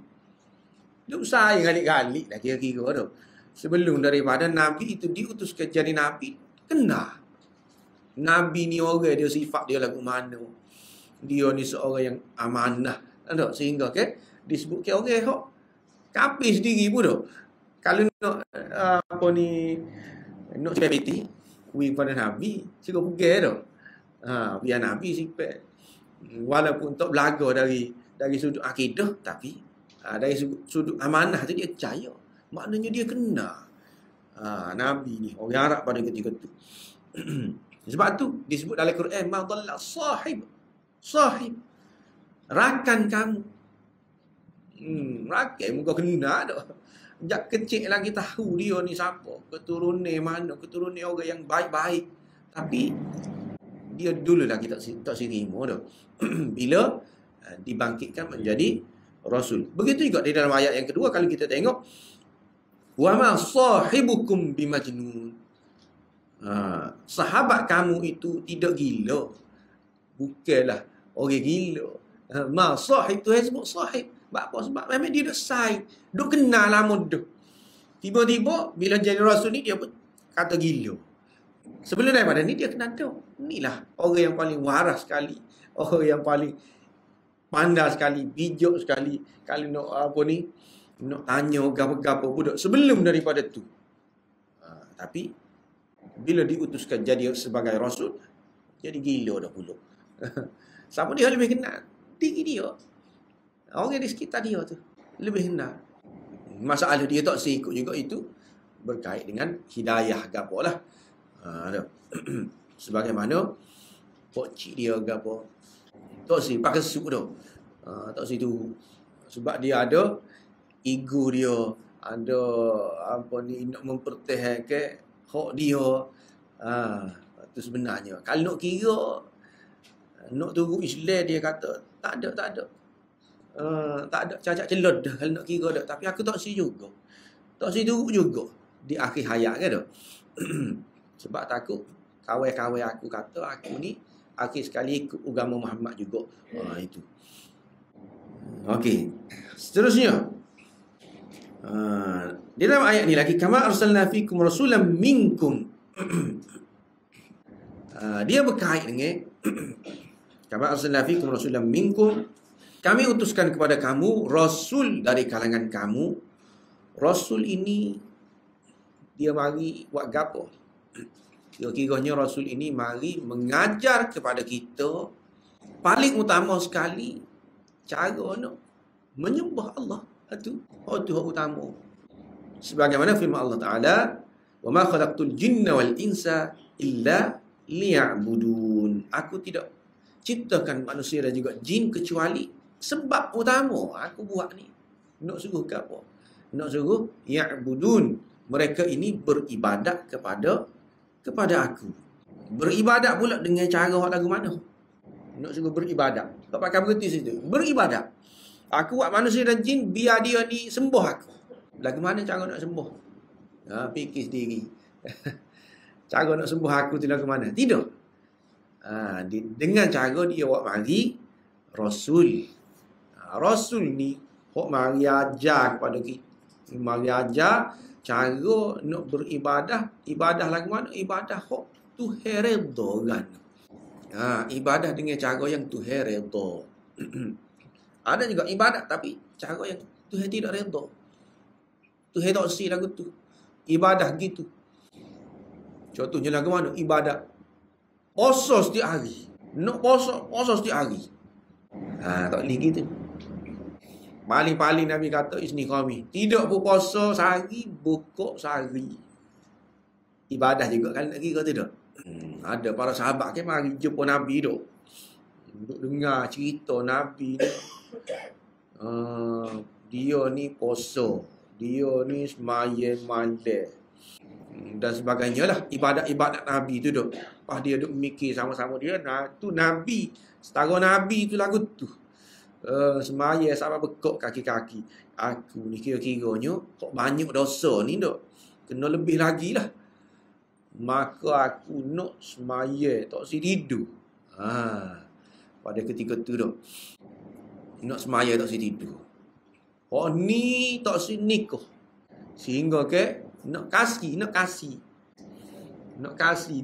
Dia sayang galik-galik dah kira-kira tu. Sebelum daripada Nabi itu diutuskan jadi Nabi, kenal. Nabi ni orang dia, sifat dia lagu mana. Dia ni seorang yang amanah. Tak? Sehingga disebut orang hok kafir sendiri pun tu. Kalau nak nak celebrity kepada Nabi, cukup pergi tu. Biar Nabi sifat. Walaupun tak belaga dari sudut akidah, tapi dari sudut amanah tu dia percaya. Maknanya dia kenal Nabi ni, orang Arab pada ketika tu. Sebab tu disebut dalam Quran, ma dhalla sahib. Rakan kamu. Rakan muka kenal tu. Jak kecil lagi tahu dia ni siapa, keturunan mana, keturunan orang yang baik-baik. Tapi dia dulu lagi tak sirimo tu. Bila dibangkitkan menjadi Rasul. Begitu juga di dalam ayat yang kedua, kalau kita tengok, wa ma sahibukum bimajnun. Sahabat kamu itu tidak gila. Bukanlah orang gila. Ma sahib tu sebut sahib. Sebab memang dia dah say, duk kenal lama dah. Tiba-tiba bila jadi Rasul ni dia pun kata gila. Sebelum daripada ni dia kena tahu. Inilah orang yang paling waras sekali, orang yang paling pandai sekali, bijak sekali. Kalau nak nak tanya apa-apa budak sebelum daripada tu. Tapi bila diutuskan jadi sebagai Rasul, jadi gila dah pula. Siapa dia lebih kenal? Diri dia. Orang di sekitar dia tu lebih kenal. Masalah dia tak ikut juga itu berkait dengan hidayah ke apa lah. Sebagaimana pokcik dia ke apa, tak si pakai sup tu. Tak si tu. Sebab dia ada ego dia, ada nak mempertahankan hak dia. Itu sebenarnya. Kalau nak kira, nak tunggu Islam, dia kata tak ada. Tak ada cacat celot dah kalau nak kira dah. Tapi aku tak si juga. Tak si turut juga di akhir hayat kan tu. Sebab takut kawan-kawan aku kata aku ni akhir sekali ikut agama Muhammad juga. Itu. Okey. Seterusnya. Di dalam ayat ni lagi, kama arsalna fikum rasulan minkum. Dia berkait dengan kama arsalna fikum rasulan minkum. Kami utuskan kepada kamu Rasul dari kalangan kamu. Rasul ini dia mari buat gapo? Kira-kiranya Rasul ini mari mengajar kepada kita paling utama sekali cara nak menyembah Allah. Itu hak utama. Sebagaimana firman Allah Taala, "Wa ma khalaqtul jinna wal insa illa liya'budun." Aku tidak ciptakan manusia dan juga jin kecuali sebab utama aku buat ni. Nak suruh ke apa? Nak suruh ya'budun. Mereka ini beribadat kepada aku. Beribadat pula dengan cara lagu mana? Nak suruh beribadat. Tak pakai berhenti situ. Beribadat. Aku buat manusia dan jin biar dia ni sembah aku. Lagu mana cara nak sembah? Fikir sendiri. Cara nak sembah aku tu lagu mana? Tidak. Dengan cara dia buat mari Rasul. Rasul ni hok mari ajar kepada kita. Mari ajar cara nak beribadah. Ibadah lagu mana? Ibadah hok Tuhan redha kan. Ibadah dengan cara yang Tuhan redha. Ada juga ibadat tapi cara yang Tuhan tidak redha. Tuhan tak si lagu tu. Ibadah gitu. Contohnya lagu mana? Ibadat puasa setiap hari. Nak puasa setiap hari. Tak boleh gitu. Paling-paling Nabi kata isni kami. Tidak berpuasa sehari, buka sehari. Ibadah juga kan nak kira tidak? Ada para sahabat kan mari jumpa Nabi tu. Duduk dengar cerita Nabi ni. Dia ni puasa. Dia ni semayang malam. Dan sebagainya lah. Ibadat-ibadat Nabi tu duk. Lepas dia duk mikir sama-sama dia. Tu Nabi. Setara Nabi tu lagu tu. Semaya sampai bekok kaki-kaki. Aku ni kira-kiranya kok banyak dosa ni dok. Kena lebih lagi lah. maka aku nak semaya tak si tidur. Pada ketika tu dah. Nak semaya tak si tidur. Ni tak si nikah. Sehingga ke nak kasih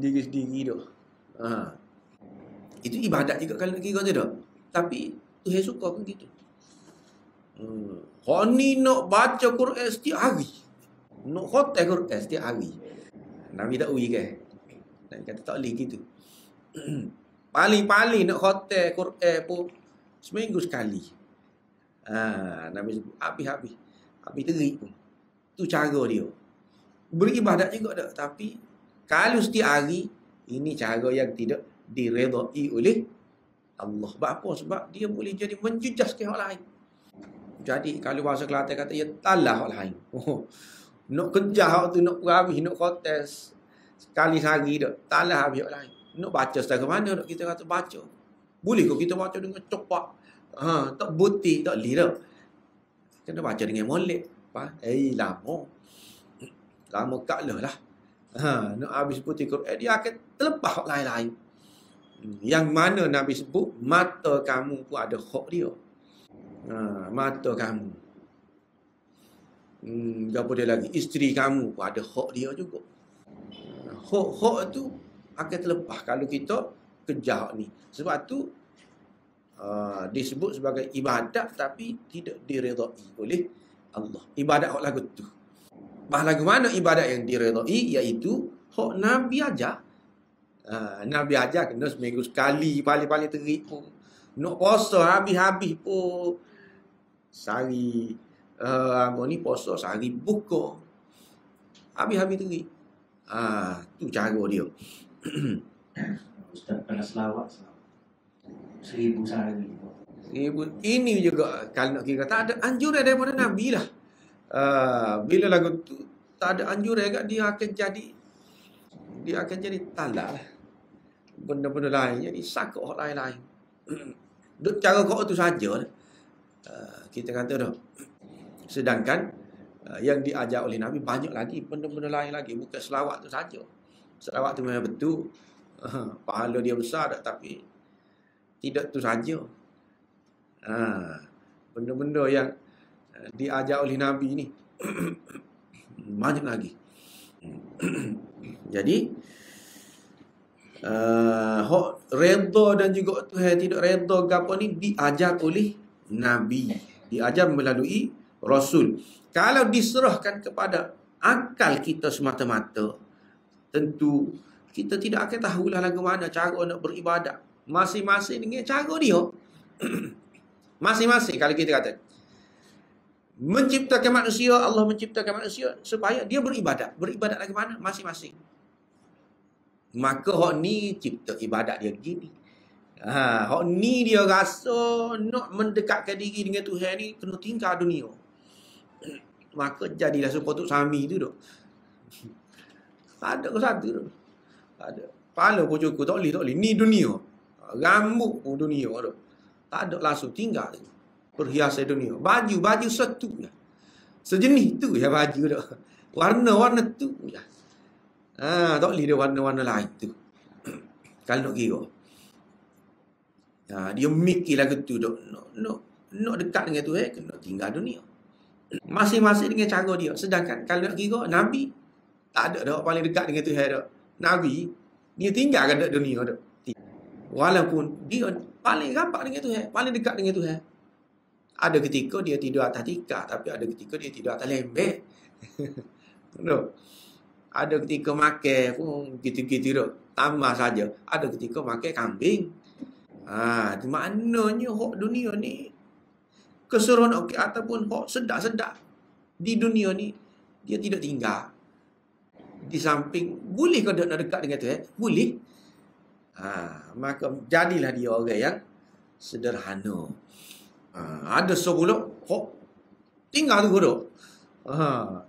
diri sendiri dah. Itu ibadat juga kalau nak kira tu dah. Tapi Tuhan suka pun gitu. Ni nak baca Quran setiap hari. Nak khatam Quran setiap hari. Nabi tak ui ke? Nabi kata tak boleh gitu. Paling-paling nak khatam Quran pun seminggu sekali. Nabi sebut habis-habis terik pun. Tu cara dia. Beribadat juga tak. Tapi kalau setiap hari, ini cara yang tidak diredai oleh Allah. Sebab apa? Sebab dia boleh jadi menjejaskan orang lain. Jadi kalau bahasa Kelantan kata, ya talah orang lain. Nak kejar tu, nak habis, nak kotes sekali sehari tak, talah habis orang lain. Nak baca secara mana nak kita kata baca? Boleh kok kita baca dengan cepat? Tak butik, tak boleh tak. Kena baca dengan molek. Lama kalah lah. Nak habis putih Quran, dia akan terlepas hak lain-lain. Yang mana Nabi sebut, mata kamu pun ada hak dia. Mata kamu. Apa dia lagi? Isteri kamu pun ada hak dia juga. Hak tu akan terlepas kalau kita kejar ni. Sebab tu disebut sebagai ibadat tapi tidak diredai oleh Allah. Ibadat hak lagu tu. Lagu mana ibadat yang diredai? Iaitu hak Nabi ajar. Nabi ajar kena seminggu sekali, paling-paling terik pun. Nak puasa habis-habis pun sehari ni puasa, sehari buka. Habis-habis terik. Tu cara dia.
Ustaz pernah selawat 1000 sehari.
Ini juga kalau nak kira tak ada anjuran daripada Nabi lah. Bila lagu tu tak ada anjuran kat dia akan jadi talak lah. Benda-benda lain jadi sakut orang lain-lain. Duk cara kau tu saja lah. Kita kata dah. Sedangkan yang diajar oleh Nabi banyak lagi benda-benda lain lagi, bukan selawat tu saja. Selawat tu memang betul. Pahala dia besar tak, tapi tidak tu saja. Benda-benda yang diajar oleh Nabi ni banyak lagi. Jadi redha dan juga Tuhan tidak redha gapo ni diajar oleh Nabi, diajar melalui Rasul. Kalau diserahkan kepada akal kita semata-mata, tentu kita tidak akan tahulah lagu mana cara nak beribadat. Masing-masing dengan cara dia. Masing-masing kalau kita kata menciptakan manusia, Allah menciptakan manusia supaya dia beribadat. Beribadat lagu mana? Masing-masing. Maka hak ni cipta ibadat dia gini. Hak ni dia rasa nak mendekatkan diri dengan Tuhan ni kena tinggal dunia. Maka jadilah sepotong sami tu duk. Tak ada ke satu tu. Tak ada. Kepala pun cukup tak boleh. Ni dunia. Rambut pun dunia tu. Tak ada langsung tinggal. Perhiasan dunia. Baju satu je. Sejenis tu ya baju tu. Warna-warna tu je. Tak boleh dia warna-warna lain tu. Kalau nak kira. Dia mikir lagu tu duk. Nak dekat dengan Tuhan kena tinggal dunia. Masing-masing dengan cara dia. Sedangkan kalau nak kira Nabi tak ada dah paling dekat dengan Tuhan dah. Nabi dia tinggalkan dekat dunia dah. Walaupun dia paling rapat dengan Tuhan, paling dekat dengan Tuhan. Ada ketika dia tidur atas tikar, tapi ada ketika dia tidur atas lembek. Ada ketika makan pun gitu-gitu dah. Tambah saja. Ada ketika makan kambing. Maknanya hak dunia ni keseruan ataupun hak sedap-sedap di dunia ni dia tidak tinggal. Di samping boleh kau nak dekat dengan Tuhan? Boleh. Maka jadilah dia orang yang sederhana. Ada sebelum hak tinggal tu duduk.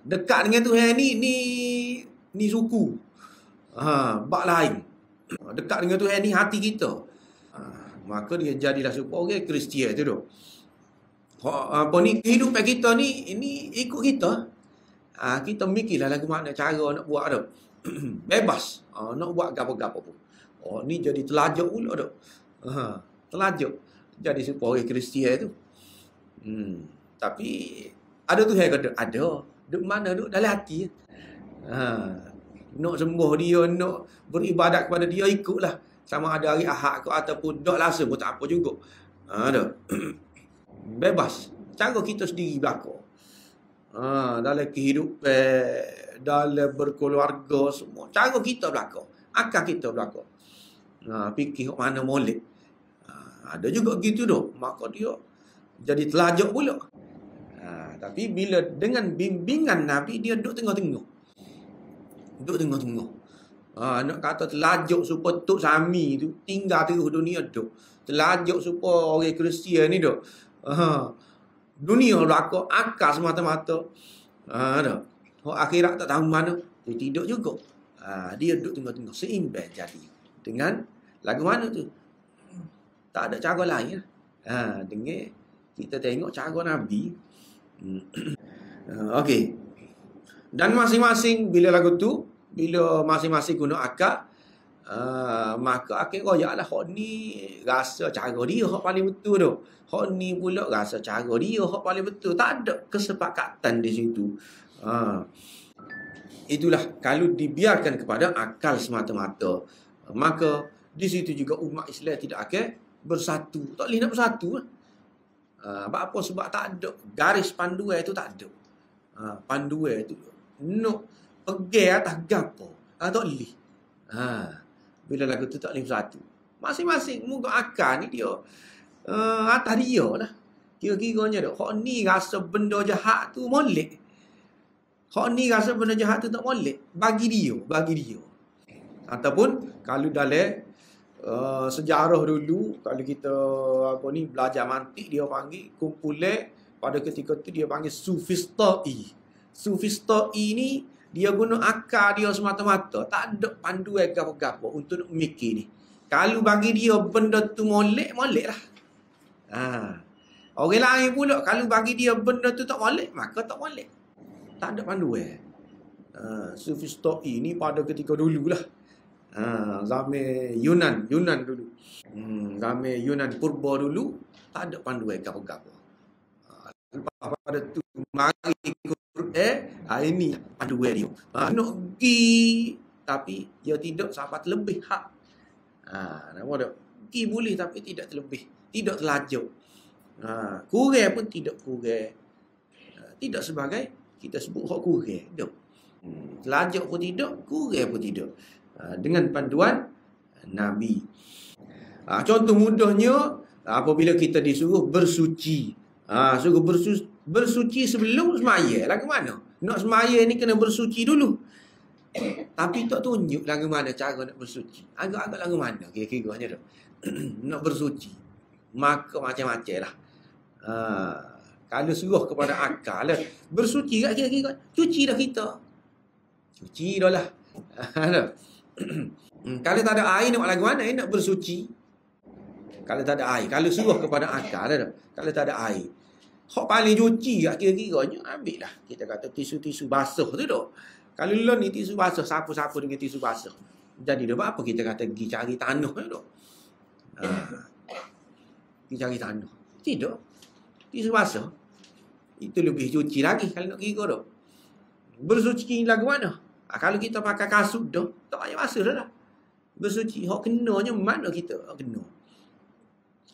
Dekat dengan Tuhan ni suku. Bak lain. Dekat dengan Tuhan ni hati kita. Maka dia jadilah suku orang Kristian tu duk. Apa ni kehidupan kita ni ini ikut kita. Kita mikirlah lagu mana cara nak buat tu. Bebas. Nak buat gapo-gapo pun. Ni jadi telajuk pula tu. Telajuk. Jadi supaya orang Kristian tu. Tapi ada tu saya kata, ada. Duk mana duk dalam hati. Nak sembuh dia, nak beribadat kepada dia, ikutlah. Sama ada hari Ahad ke ataupun dok lasa pun tak apa juga. Bebas. Cara kita sendiri berlaku. Dalam kehidupan, dalam berkeluarga semua. Cara kita berlaku. Akal kita berlaku. Fikir mana molek. Ada juga gitu tu. Maka dia jadi telajuk pula. Tapi bila dengan bimbingan Nabi, dia duduk tengah-tengah. Duduk tengah-tengah. Nak kata telajuk supaya Tok Sami tu tinggal terus dunia tu. Telajuk supaya orang Kristian ni tu. Dunia berlaku akal semata-mata. Akhirat tak tahu mana. Dia tidak juga. Dia duduk tengah-tengah. Seimbang jadi. Dengan lagu mana tu? Tak ada cara lain. Dengan kita tengok cara Nabi. Okey. Dan masing-masing bila lagu tu, bila masing-masing guna akal, maka akhir royak lah. Hak ni rasa cara dia hak paling betul tu. Hak ni pula rasa cara dia hak paling betul. Tak ada kesepakatan di situ. Itulah kalau dibiarkan kepada akal semata-mata, maka di situ juga umat Islam tidak akan bersatu. Tak boleh nak bersatu. Apa sebab tak ada garis panduan itu, tak ada. Panduan itu nak pergi atas gapo. Tak boleh. Bila lagu tu tak boleh bersatu. Masing-masing muka akal ni dia atas dia lah. Kira-kiranya tu. Hak ni rasa benda jahat tu molek. Hak ni rasa benda jahat tu tak molek. Bagi dia. Ataupun kalau dalam sejarah dulu, kalau kita belajar mantik, dia panggil kumpulan pada ketika tu dia panggil Sufistai. Sufistai ni dia guna akal dia semata-mata, tak ada panduan gapo-gapo untuk nak mikir ni. Kalau bagi dia benda tu molek lah. Orang lain pula kalau bagi dia benda tu tak molek, maka tak molek. Tak ada panduan. Sufistai ni pada ketika dululah. Zaman Yunan dulu. Zaman Yunan purba dulu tak ada panduan gapo-gapo. Lepas pada tu mari ini panduan dia. Nak pergi tapi dia tidak sampai terlebih hak. Nama dia. Pergi boleh tapi tidak terlebih, tidak terlajuk. Kurang pun tidak kurang. Tidak sebagai kita sebut hak kurang. Terlajuk pun tidak, kurang pun tidak. Dengan panduan Nabi. Contoh mudahnya, apabila kita disuruh bersuci. Suruh bersuci sebelum semaya. Lagu mana? Nak semaya ni kena bersuci dulu. Tapi tak tunjuk lagu mana cara nak bersuci. Agak-agak lagu mana kira-kiranya tu. Nak bersuci. Maka macam-macam lah. Kalau suruh kepada akal lah. Bersuci kat kira-kira. Cuci dah kita. Cuci dah lah. Kalau tak ada air nak lagu mana nak bersuci? Kalau tak ada air, kalau suruh kepada akal dah. Kalau tak ada air, hak paling cuci kat kira-kiranya ambil lah. Kita kata tisu-tisu basuh tu dah. Kalau lo ni tisu basuh, sapu-sapu dengan tisu basuh. Jadi dah apa kita kata pergi cari tanah tu dah. Pergi cari tanah. Tidak. Tisu basuh itu lebih cuci lagi kalau nak kira dah. Bersuci lagu mana? Kalau kita pakai kasut dah, tak payah basuh dah lah. Bersuci. Hak kenanya mana kita kena.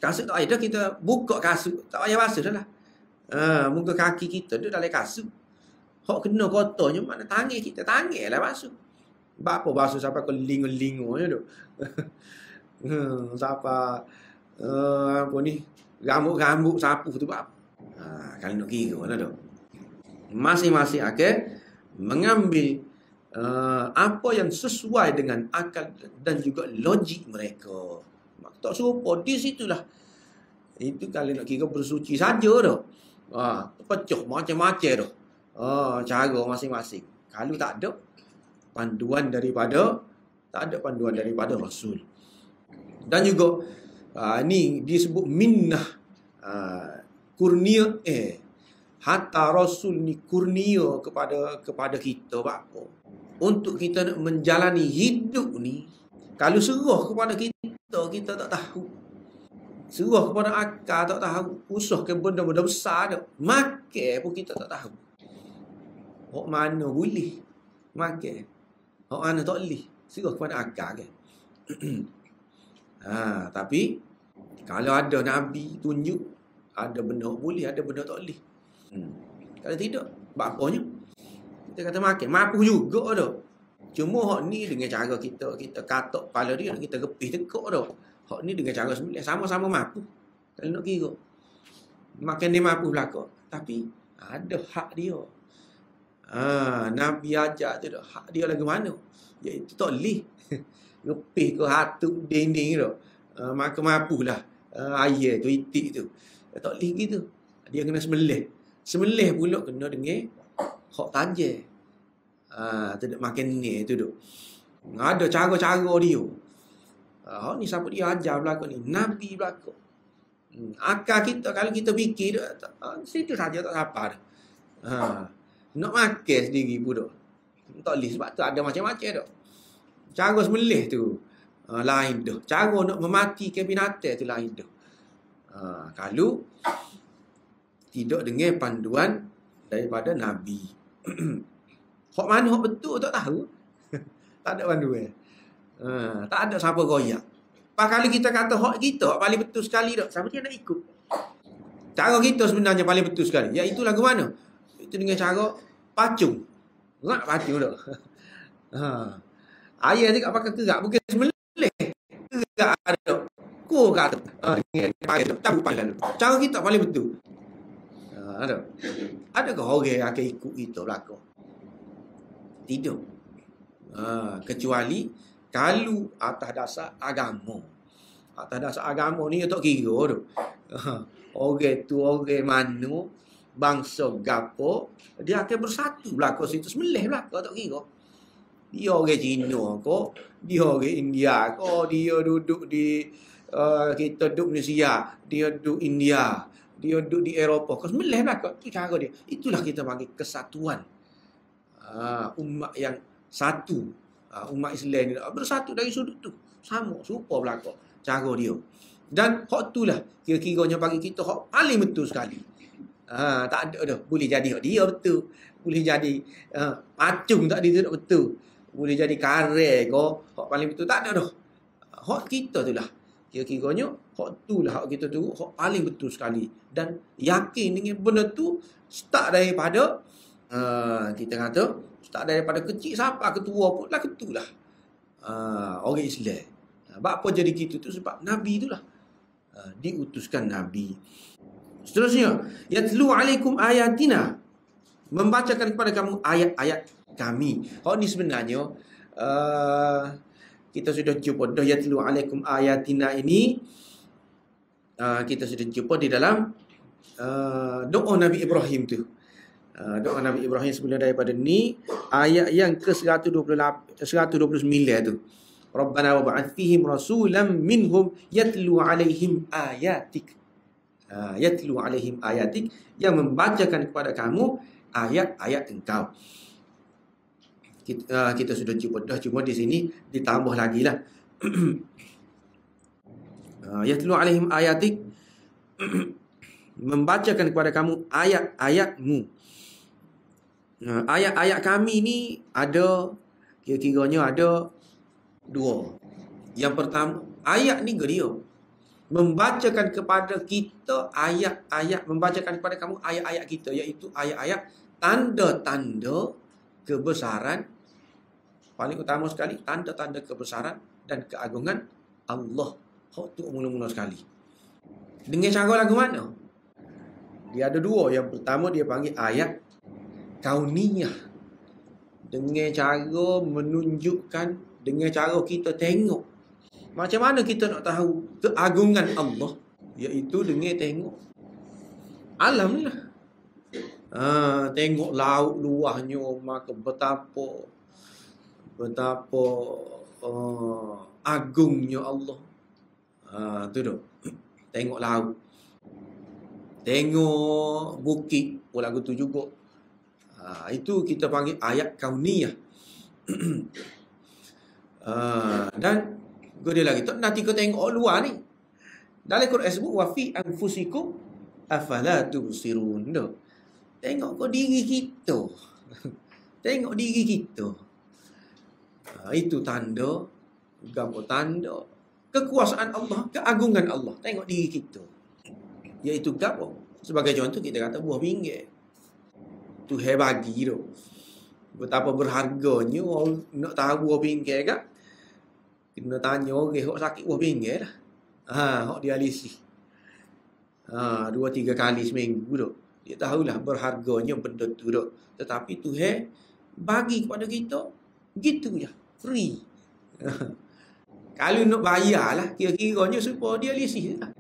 Kasut tak payah dah, kita buka kasut. Tak payah basuh dah lah. Muka kaki kita dia dalam kasut. Hak kena kotornya mana tangan kita. Tangan lah basuh. Apa basuh sampai ke lingo-lingo je tu. Sampai apa ni, rambut-rambut sapu tu apa. Kalau nak kira lah tu. Masing-masing akan mengambil apa yang sesuai dengan akal dan juga logik mereka. Tak serupa di situlah. Itu kalau nak kira bersuci saja dah. Pecah macam-macam dah. Cara masing-masing. Kalau tak ada panduan daripada Rasul. Dan juga ni disebut minnah, kurnia hatta Rasul ni kurnia kepada kita apa? Untuk kita nak menjalani hidup ni, kalau serah kepada kita tak tahu. Serah kepada akal tak tahu. Usah ke benda-benda besar tak. Makan pun kita tak tahu. Hak mana boleh makan, hak mana tak boleh. Serah kepada akal kan. Tapi kalau ada Nabi tunjuk, ada benda boleh, ada benda tak boleh. Kalau tidak, bapanya kita kata makan, mampu juga dah. Cuma hak ni dengan cara kita katok kepala dia, kita gepih tekuk dah. Hak ni dengan cara sembilan sama-sama mampu. Kalau nak kira, makan dia mampu belakang, tapi ada hak dia. Nabi ajar tu dah, hak dia lagu mana? Iaitu tak boleh gepih ke hatu dinding tu. Maka mampulah air tu, itik tu. Tak boleh gitu. Dia kena sembelih. Sembelih pula kena dengan hak tajam. Tidak makan ni tu duk. Ada cara-cara dia. Hak ni siapa dia ajar belakang ni? Nabi belakang. Akal kita kalau kita fikir situ saja tak apa dah. Nak makan sendiri pun dah. Tak boleh sebab tu ada macam-macam dah. Cara sembelih tu lain dah. Cara nak mematikan binatang tu lain dah. Kalau tidak dengan panduan daripada Nabi. Hak mana hak betul tak tahu. Tak ada panduan. Tak ada siapa royak. Pas kali kita kata hak kita hak paling betul sekali dak, siapa dia nak ikut? Cara kita sebenarnya paling betul sekali. Iaitu lagu mana? Itu dengan cara pacung. Rak pacung dak. Ayah ni kat pakai kerak bukan sembelih. Kerak ada dak. Ko kata. Tahu paling. Cara kita paling betul. Ada. Adakah orang akan ikut kita belakang? Tidak. Kecuali kalau atas dasar agama. Atas dasar agama ni tak kira tu. Orang tu orang mana, bangsa gapo, dia akan bersatu belakang situ. Sembelih belakang tak kira. Dia orang Cina ke, dia orang India ke, dia duduk di kita duduk Malaysia, dia duduk India, dia duduk di Eropah ke, sembelih belakang. Itu cara dia. Itulah kita panggil kesatuan. Umat yang satu, umat Islam ni bersatu dari sudut tu, sama serupa belaka cara dia. Dan hak itulah kira-kiranya bagi kita hak paling betul sekali. Tak ada dah boleh jadi hak dia betul, boleh jadi pacung tak dia tak betul, boleh jadi kare ke hak paling betul, tak ada dah. Hak kita tu lah kira-kiranya hak itulah hak kita tu hak paling betul sekali. Dan yakin dengan benda tu start daripada kita kata start daripada kecil sampai ketua pun lah ketulah orang Islam. Sebab apa jadi gitu tu? Sebab Nabi itulah diutuskan Nabi. Seterusnya, yatlu alaikum ayatina, membacakan kepada kamu ayat-ayat kami. Ni sebenarnya kita sudah jumpa dah yatlu alaikum ayatina ini. Kita sudah jumpa di dalam doa Nabi Ibrahim tu. Doa Nabi Ibrahim sebelum daripada ni ayat yang ke-129 tu. Rabbana wa ba'ath fihim rasulan minhum yatlu alaihim ayatik. Yatlu alaihim ayatik, yang membacakan kepada kamu ayat-ayat engkau. Kita sudah jumpa dah, cuma di sini ditambah lagi lah. Yatlu alaihim ayatik, membacakan kepada kamu ayat-ayatmu. Ayat-ayat kami ni ada kira-kiranya ada dua. Yang pertama, ayat ni dia membacakan kepada kita ayat-ayat, membacakan kepada kamu ayat-ayat kita, iaitu ayat-ayat tanda-tanda kebesaran. Paling utama sekali tanda-tanda kebesaran dan keagungan Allah. Hak tu mula-mula sekali. Dengan cara lagu mana? Dia ada dua. Yang pertama dia panggil ayat kauniyah, dengan cara menunjukkan, dengan cara kita tengok. Macam mana kita nak tahu keagungan Allah? Iaitu dengan tengok alam lah. Tengok laut luahnya, maka betapa agungnya Allah. Tu dah. Tengok laut. tengok bukit, lagu tu juga. Itu kita panggil ayat kauniyah. Dan dia lagi tak nanti kau tengok luar ni. Dalam Quran sebut wa fi anfusikum afala tubsirun. Tengok kau diri kita. Tengok diri kita. Itu tanda, gambar tanda kekuasaan Allah, keagungan Allah. Tengok diri kita. Iaitu gambar. Sebagai contoh kita kata buah pinggir. Tuhan bagi tu. Betapa berharganya orang nak tahu buah pinggir kan? Kena tanya orang hok sakit buah pinggir lah. Hok dialisis. 2-3 kali seminggu tu. Dia tahulah berharganya benda tu tu. Tetapi Tuhan bagi kepada kita gitu je. Free. Kalau nak bayar lah, kira-kiranya supaya dialisis lah.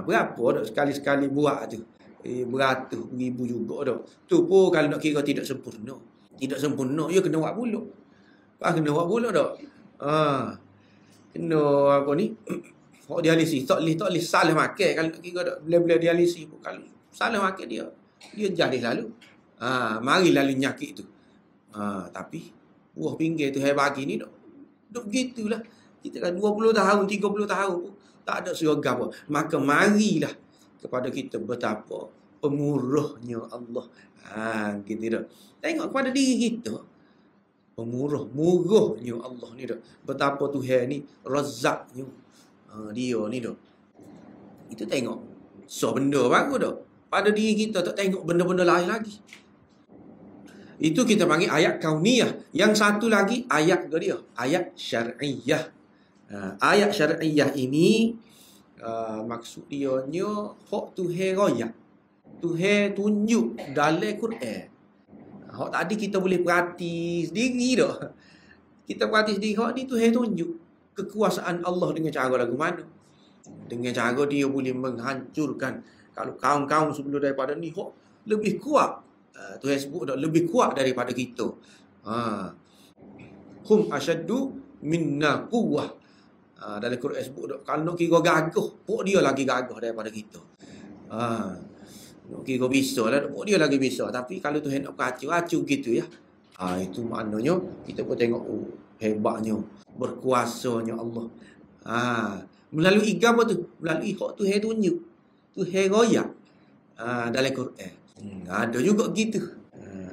Berapa dah sekali-sekali buat tu? Beratus ribu juga dah. Tu pun kalau nak kira tidak sempurna. Tidak sempurna, ya kena buat pulak. Kena buat pulak dah. Kena apa ni? Hak dialisis tak boleh salah makan kalau nak kira dak. Bila dialisis pun kalau salah makan dia jadi lalu. Mari lalu nyakit tu. Tapi buah pinggir tu hai bagi ni dok gitulah. Kita kan 20 tahun, 30 tahun pun tak ada syurga apa. Maka marilah kepada kita betapa pemurahnya Allah. Gitu dah. Tengok kepada diri kita. Murahnya Allah ni dah. Betapa Tuhan ni razaknya. Dia ni dah. Itu tengok. So benda bagus dah. Pada diri kita tak tengok benda-benda lain lagi. Itu kita panggil ayat kauniyah. Yang satu lagi ayat dia. Ayat syar'iyah. Ayat syar'iyah ini maksud dia hak Tuhan royak. Tuhan tunjuk dalam Quran. Hak tadi kita boleh perhati sendiri dah. Kita perhati sendiri hak ni Tuhan tunjuk kekuasaan Allah dengan cara lagu mana. Dengan cara dia boleh menghancurkan kalau kaum-kaum sebelum daripada ni hak lebih kuat. Tuhan sebut dah lebih kuat daripada kita. Hum asyaddu minna quwwah. Dalam Quran sebut dah kalau nak kira gagah, pok dia lagi gagah daripada kita. Nak kira bisa lah, pok dia lagi bisa. Tapi kalau Tuhan nak kacau gitu ya. Itu maknanya kita pun tengok hebatnya, berkuasanya Allah. Melalui apa tu? Melalui hak Tuhan tunjuk. Tuhan royak dalam Quran. Ada juga gitu.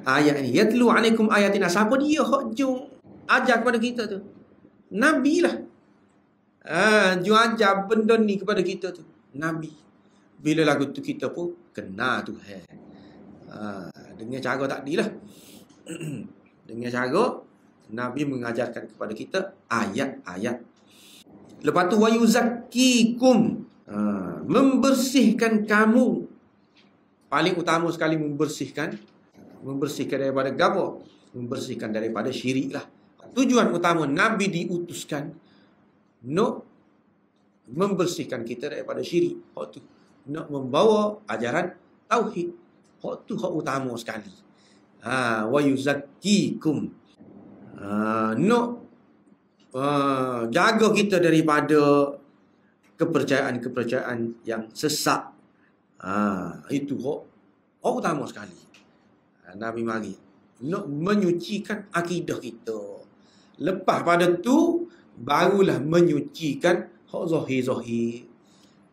Ayat ni yatlu alaikum ayatina. Siapa dia hak jom ajar kepada kita tu? Nabi lah. Jom ajar benda ni kepada kita tu. Nabi. Bila lagu tu kita pun kena Tuhan. Dengan cara takdilah. Dengan cara Nabi mengajarkan kepada kita ayat-ayat. Lepas tu wayuzakkikum. Membersihkan kamu. Paling utama sekali membersihkan daripada gapo? Membersihkan daripada syirik lah. Tujuan utama Nabi diutuskan nak membersihkan kita daripada syirik. Hak tu nak membawa ajaran tauhid. Hak tu hak utama sekali. Wa yuzakkikum. Nak jaga kita daripada kepercayaan-kepercayaan yang sesat. Itu hak utama sekali. Nabi mari nak menyucikan akidah kita. Lepas pada tu barulah menyucikan hak zahir-zahir.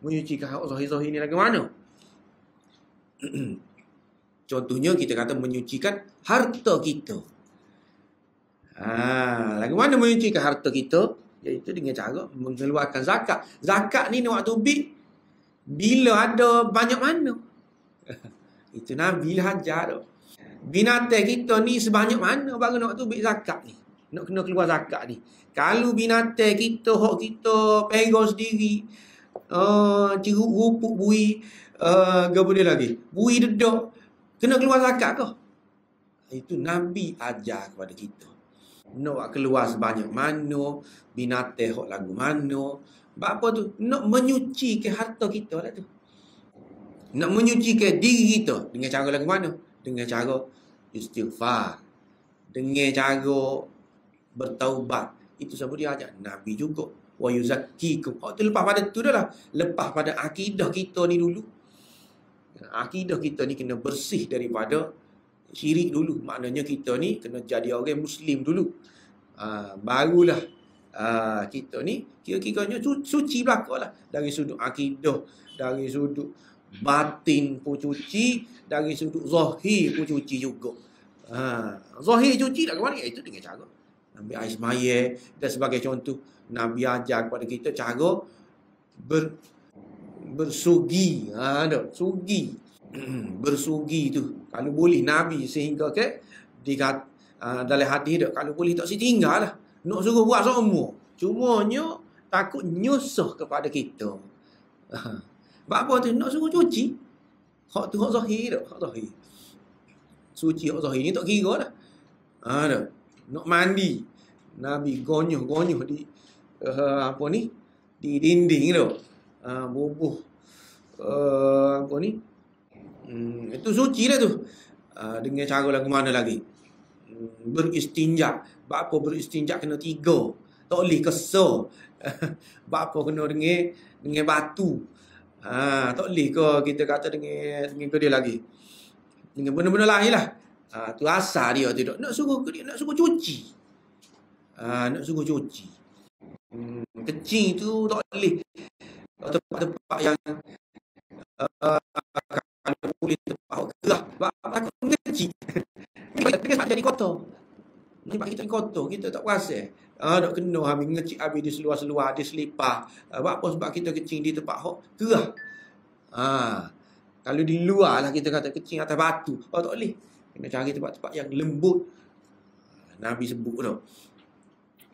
Menyucikan hak zahir-zahir ni lagu mana? Contohnya kita kata menyucikan harta kita. Lagu mana menyucikan harta kita? Iaitu dengan cara mengeluarkan zakat. Zakat ni waktu bila ada banyak mana. Itu Nabi lah ajar tu. Binatang kita ni sebanyak mana baru nak tu ambil zakat ni. Nak kena keluar zakat ni. Kalau binatang kita, hak kita pegang sendiri, ceruk rupuk bui, kemudian lagi bui dedak, kena keluar zakat ke? Itu Nabi ajar kepada kita. Nak keluar sebanyak mana, binatang hak lagu mana. Apa tu? Nak menyucikan harta kita lah tu. Nak menyucikan diri kita dengan cara lagu mana? Dengan cara istighfar. Dengan cara bertaubat. Itu sebab dia ajak Nabi juga. Wa yuzakkikum. Tu lepas pada tu dah lah. Lepas pada akidah kita ni dulu. Akidah kita ni kena bersih daripada syirik dulu. Maknanya kita ni kena jadi orang Muslim dulu. Barulah kita ni kira-kiranya suci belakang lah. Dari sudut akidah, dari sudut batin pun cuci, dari sudut zahir pun cuci juga. Zahir cuci tak ke mana? Itu dengan cara ambil air semaya dan sebagai contoh. Nabi ajar kepada kita cara bersugi. Sugi. Bersugi tu kalau boleh Nabi sehingga ke dalam hadis dak kalau boleh tak setinggal lah. Nak suruh buat semua. Cumanya takut nyusah kepada kita. Sebab apa tu? Nak suruh cuci. Hak tu hak zahir dak, hak zahir. Suci hak zahir ni tak kira dah. Nak mandi. Nabi gonyoh di di dinding tu. Bubuh itu suci lah tu. Dengan cara lagu mana lagi? Beristinja. Bapa beristinja kena 3. Tak boleh kesar. Bapa kena dengan batu. Tak boleh ke kita kata dengan dia lagi. Dengan benda-benda lain lah. Tu asal dia tu. Nak suruh cuci. Nak suruh cuci. Kecing tu tak boleh. Tempat-tempat yang kalau boleh tempat gerah. Takut kecil. Kita jadi kotor. Sebab kita kotor, kita tak puasa. Tak kena habis ngecik habis di seluar-seluar, di selipar. Apa sebab kita kecing di tempat gerah. Kalau di luar lah kita kata kecing atas batu. Tak boleh. Kena cari tempat-tempat yang lembut. Nabi sebut tu.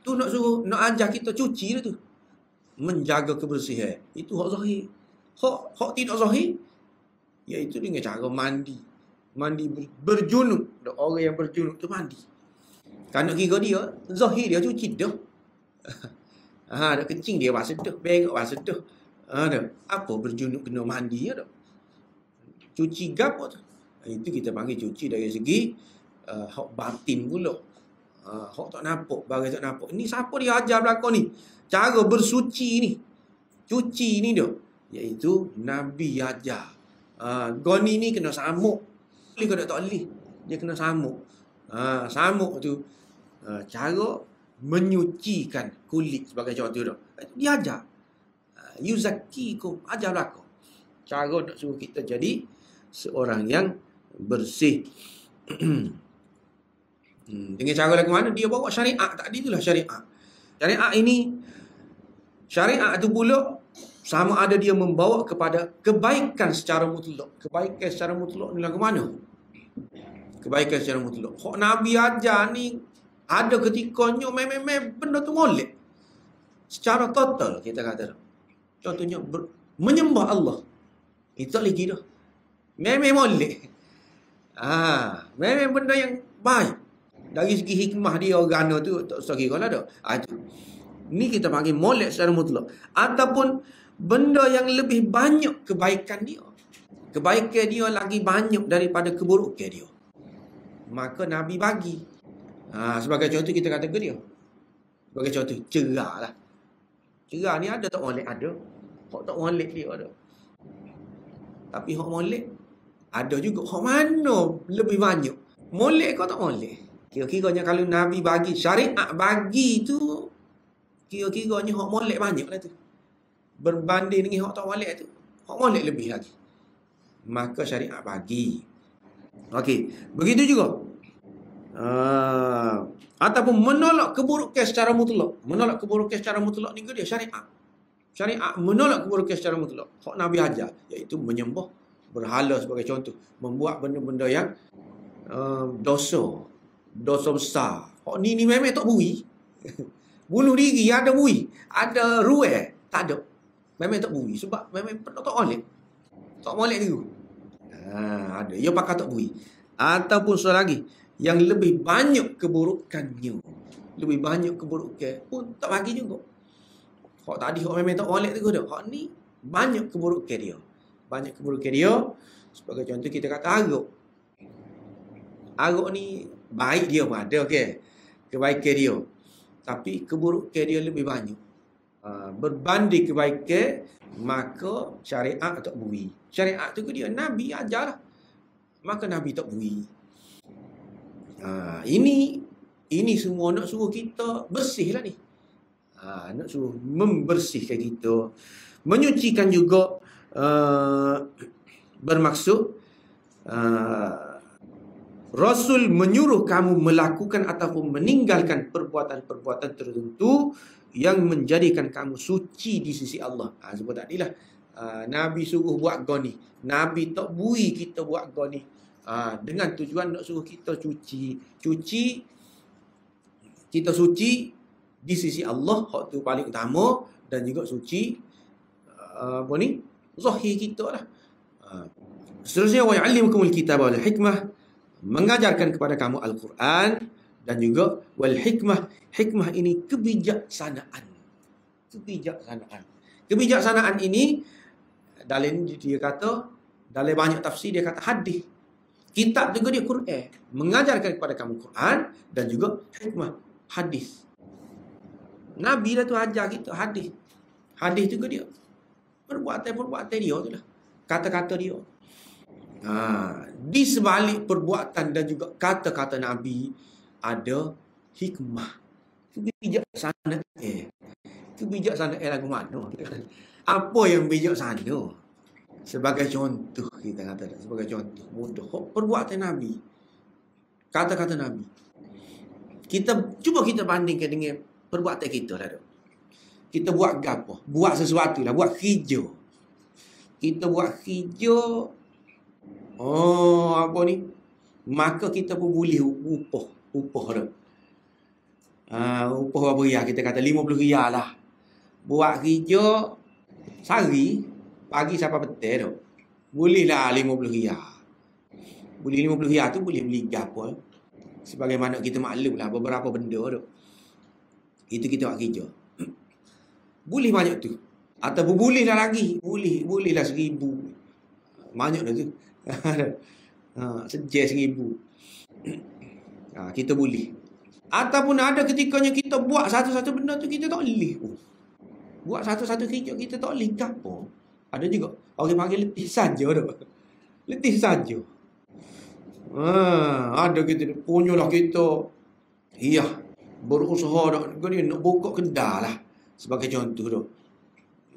Tu nak ajar kita cuci lah tu. Menjaga kebersihan. Itu hak zahir. Hak tidak zahir, iaitu dengan cara mandi. Mandi berjunub. Orang yang berjunub tu mandi. Kan nak kira dia, zahir dia cuci dah. Dah kencing dia basuh dah. Berak basuh dah. Apa berjunub kena mandi ya dah. Cuci gap tu. Itu kita panggil cuci dari segi hak batin pula. Hak tak nampak, bagai tak nampak. Ni siapa dia ajar belakang ni? Cara bersuci ni. Cuci ni dia. Iaitu Nabi ajar. Goni ni kena samuk. Boleh ke tak boleh? Dia kena samuk. Samuk tu cara menyucikan kulit sebagai contoh dah. Dia ajar. Yuzakikum, ajar belakang. Cara nak suruh kita jadi seorang yang bersih. Dengan cara lagu mana? Dia bawa syariat. Tadi itulah syariat. Syariat tu pula sama ada dia membawa kepada kebaikan secara mutlak. Kebaikan secara mutlak ni lagu mana? Kebaikan secara mutlak. Hak Nabi ajar ni ada ketikanya memang benda tu molek. Secara total kita kata. Contohnya menyembah Allah. Itu tak lagi dah. Memang molek. Memang benda yang baik. Dari segi hikmah dia organa tu tak usah kira lah dah. Ni kita panggil molek secara mutlak. Ataupun benda yang lebih banyak kebaikan dia. Kebaikan dia lagi banyak daripada keburukan dia. Maka Nabi bagi. Sebagai contoh kita kata ke dia. Sebagai contoh, cerah lah. Cerah ni ada tak molek? Ada. Hak tak molek dia ada. Tapi hak molek ada juga. Hak mana lebih banyak? Molek kau tak molek? Kira-kiranya kalau Nabi bagi, syariat bagi tu, kira-kiranya hak molek banyak lah tu. Berbanding dengan hak tak molek tu, hak molek lebih lagi. Maka syariat bagi. Okey, begitu juga. Ataupun menolak keburukan secara mutlak. Menolak keburukan secara mutlak ni dia syariat. Syariat menolak keburukan secara mutlak. Hak Nabi ajar, iaitu menyembah berhala sebagai contoh. Membuat benda-benda yang dosa besar. Hak ni memang tak bui. Bunuh diri ada bui, ada ruai, tak ada. Memang tak bui sebab memang tak molek. Tak molek dulu. Ada. Ia pakai tak bui. Ataupun soal lagi, yang lebih banyak keburukannya. Lebih banyak keburukan pun tak bagi juga. Hak tadi hak memang tak molek tu dah. Hak ni banyak keburukan dia. Banyak keburukan dia. Sebagai contoh kita kata aruk. Aruk ni baik dia pun ada, okey. Kebaikan dia. Tapi keburukan dia lebih banyak. berbanding kebaikan, maka syariat tak bui. Syariat tu dia Nabi ajar lah, maka Nabi tak bui. Ini semua nak suruh kita bersih lah ni. Nak suruh membersihkan kita, menyucikan juga. Bermaksud Rasul menyuruh kamu melakukan ataupun meninggalkan perbuatan-perbuatan tertentu yang menjadikan kamu suci di sisi Allah. Sebab tadilah Nabi suruh buat goni, Nabi tak bui kita buat goni, dengan tujuan nak suruh kita cuci kita suci di sisi Allah, hak tu paling utama, dan juga suci zahir kita lah. Seterusnya, wa ya'allimukumul kitaba wal hikmah, mengajarkan kepada kamu Al-Quran dan juga wal hikmah. Hikmah ini kebijaksanaan. Kebijaksanaan ini dalam dia kata, dalam banyak tafsir dia kata hadis. Kitab juga dia Quran, mengajarkan kepada kamu Quran dan juga hikmah, hadis. Nabi dah tu ajar kita hadis. Hadis juga dia perbuatan dia tu lah, kata-kata dia. Di sebalik perbuatan dan juga kata-kata Nabi ada hikmah, kebijaksanaan. Kebijaksanaan lagu mana? Apa yang bijaksana? Sebagai contoh, kita kata sebagai contoh mudah perbuatan Nabi, kata-kata Nabi. Cuba kita bandingkan dengan perbuatan kita lah. Kita buat apa? Buat sesuatu lah, buat kerja. Kita buat kerja, apa ni? Maka kita pun boleh upah dah. Upah berapa riyal? Kita kata 50 riyal lah. Buat kerja sehari, pagi sampai petang tu, bolehlah 50 riyal. Boleh 50 riyal tu boleh beli apa? Sebagaimana kita maklum lah beberapa benda tu. Itu kita buat kerja. Boleh banyak tu. Ataupun bolehlah lagi. Bolehlah 1000. Banyak dah tu. Sejak 1000. Kita boleh. Ataupun ada ketikanya kita buat satu-satu benda tu kita tak boleh. Buat satu-satu kerja kita tak boleh. Apa? Ada juga orang panggil letih saja tu. Letih saja. Ada kita punyalah kita. Berusaha nak buka kedai lah. Sebagai contoh tu.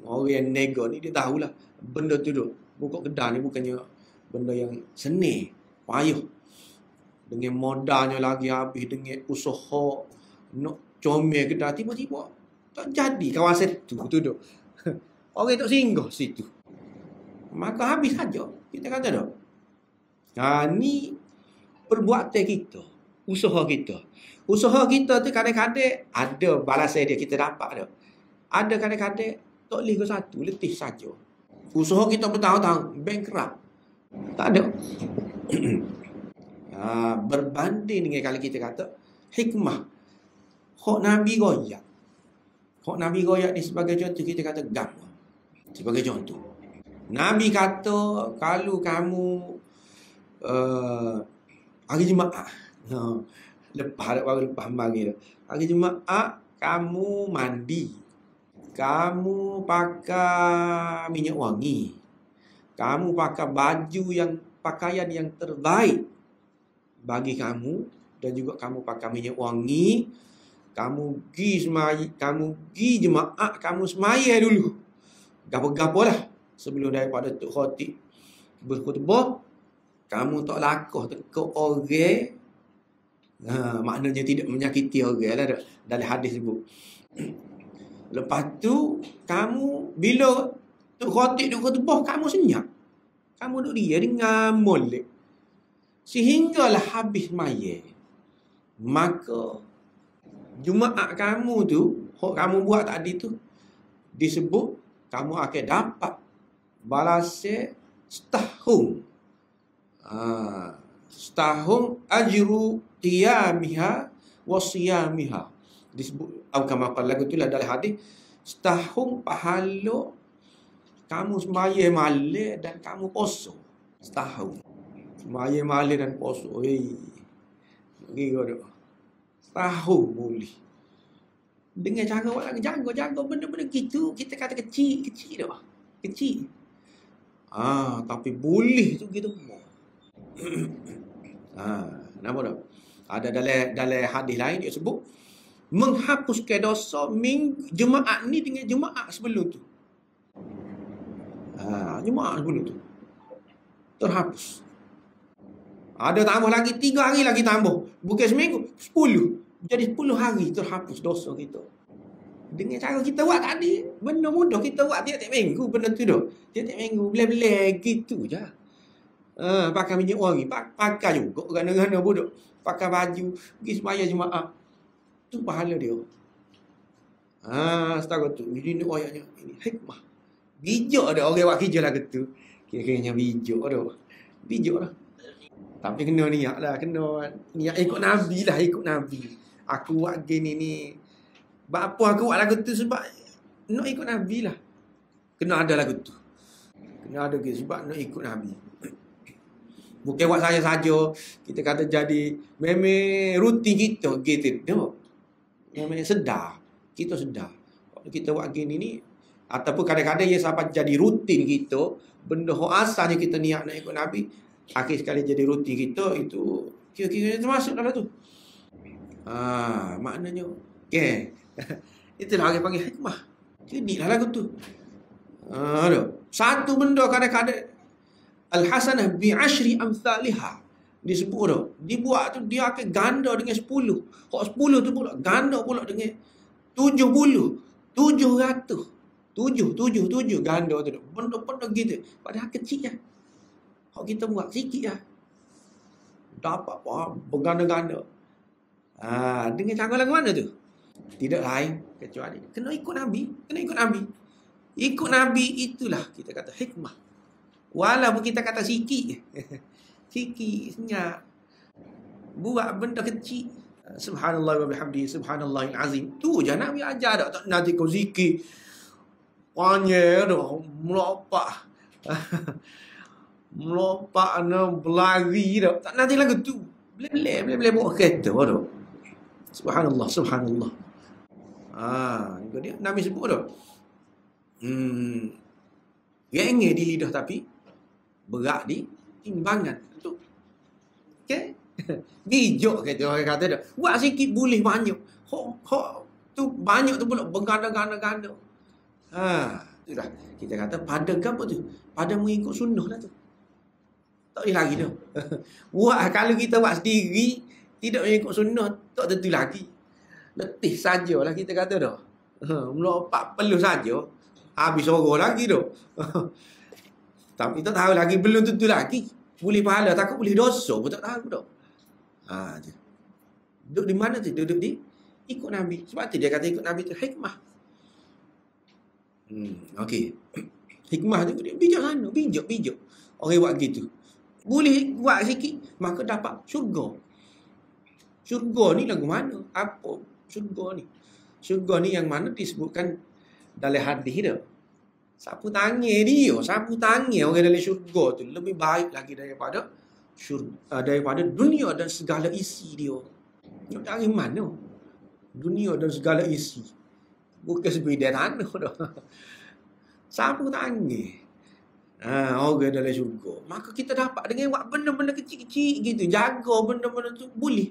Orang yang nego ni dia tahulah benda tu tu. Buka kedai ni bukannya benda yang seni, payah. Dengan modalnya lagi habis, dengan usaha nak comel kedai, tiba-tiba tak jadi kawasan tu tu. Orang tak singgah situ. Maka habis saja. Kita kata tak. Ni perbuatan kita, usaha kita. Usaha kita tu kadang-kadang ada balasan dia kita dapat dah. Ada kadang-kadang tak boleh ke satu, letih saja. Usaha kita bertahun-tahun, bankrupt. Tak ada. Berbanding dengan kalau kita kata hikmah. Hak Nabi goyak. Hak Nabi goyak ni sebagai contoh kita kata gam. Sebagai contoh. Nabi kata kalau kamu hari Jumaat. Lepas mari tu. Hari Jumaat kamu mandi. Kamu pakai minyak wangi. Kamu pakai pakaian yang terbaik bagi kamu, dan juga kamu pakai minyak wangi. Kamu pergi jemaah, kamu semaya dulu. Gapo-gapo lah sebelum daripada Tok Khatib berkhutbah. Kamu tak lakuh tekuk orang. Maknanya tidak menyakiti orang lah dalam hadis sebut. Lepas tu kamu bila Tok Khatib duk khutbah, kamu senyap. Kamu duk dia dengan molek. Sehinggalah habis maya. Maka Jumaat kamu tu, hak kamu buat tadi tu, disebut kamu akan dapat balasan setahun. Setahun ajru qiyamiha wa siyamiha. Disebut atau kama qala itulah dalam hadis, setahun pahala kamu sembahyang malam dan kamu puasa. Setahun sembahyang malam dan puasa. Gila dah. Setahun boleh. Dengan cara awak lagi jaga benda-benda gitu, kita kata kecil dah. Kecil. Tapi boleh tu kita mau. Nama dah. Ada dalam hadis lain dia sebut menghapuskan dosa jemaah ni dengan jemaah sebelum tu. Jemaah sebelum tu terhapus. Ada tambah lagi 3 hari lagi tambah. Bukan seminggu, 10. Jadi 10 hari terhapus dosa kita. Dengan cara kita buat tadi, benda mudah kita buat tiap-tiap minggu benda tu dah. Tiap-tiap minggu boleh gitu je. Pakai minyak wangi, pakai juga gana-gana bodoh. Pakai baju, pergi sembahyang jemaah. Tu pahala dia. Setakat tu. Ini ayatnya. Ini hikmah. Bijak ada orang buat kerja lah gitu. Kira-kiranya bijak dah. Bijak lah. Tapi kena niat lah. Kena niat ikut Nabi lah. Ikut Nabi. Aku buat gini ni. Apa aku buat lagu tu sebab nak ikut Nabi lah. Kena ada lagu tu. Kena ada gitu sebab nak ikut Nabi. Bukan buat saya saja. Kita kata jadi memang rutin kita gitu. No. Memang sedar. Kita sedar. Kalau kita buat gini ni ataupun kadang-kadang ia sampai jadi rutin kita, benda asalnya kita niat nak ikut Nabi, akhir sekali jadi rutin kita, itu kira-kira termasuk dalam tu. Maknanya okay. Itulah orang panggil hikmah. Jadilah lagu tu. Satu benda kadang-kadang al-hasanah bi'ashri amthaliha. Disebut dah. Dibuat tu dia akan ganda dengan 10. Kalau 10 tu pula ganda pula dengan 70. 700 ganda tu. Benda-benda gitu. Padahal kecil lah. Kalau kita buat sikit lah. Dapat apa? Berganda-ganda. Dengan cara lagu mana tu? Tidak lain kecuali kena ikut Nabi. Kena ikut Nabi. Ikut Nabi itulah kita kata hikmah. Walaupun kita kata sikit. Sikit, senyap. Buat benda kecil. Subhanallah wa bihamdihi subhanallahil azim. Tu je Nabi ajar dah. Tak nanti kau zikir. Panjang dah. Melompat. Melompat berlari dah. Tak nanti lagu tu. Boleh bawa kereta dah. Subhanallah. Dia Nabi sebut dah. Rengeh di lidah tapi berat di timbangan. Tu. Okay? Bijak kata orang kata dah. Buat sikit boleh banyak. Hok tu banyak tu pula berganda-ganda. Itulah. Kita kata pada apa tu? Pada mengikut sunnah lah tu. Tak boleh lagi dah. Buat kalau kita buat sendiri tidak mengikut sunnah tak tentu lagi. Letih sajalah kita kata dah. Melompat perlu saja. Habis orang lagi dah. Tapi tak tahu lagi, belum tentu lagi. Boleh pahala, takut boleh dosa pun tak tahu dah. Duduk di mana tu? Duduk di ikut Nabi. Sebab tu dia kata ikut Nabi tu hikmah. Okey. Hikmah tu dia bijak sana, bijak. Orang buat gitu. Boleh buat sikit, maka dapat syurga. Syurga ni lagu mana? Apa syurga ni? Syurga ni yang mana disebutkan dalam hadis dia. Sapu tangan dia, sapu tangan orang dalam syurga tu lebih baik lagi daripada daripada dunia dan segala isi dia. Dari mana? Dunia dan segala isi. Bukan sebidang tanah dah. Sapu tangan. Orang dalam syurga. Maka kita dapat dengan buat benda-benda kecil-kecil gitu. Jaga benda-benda tu boleh.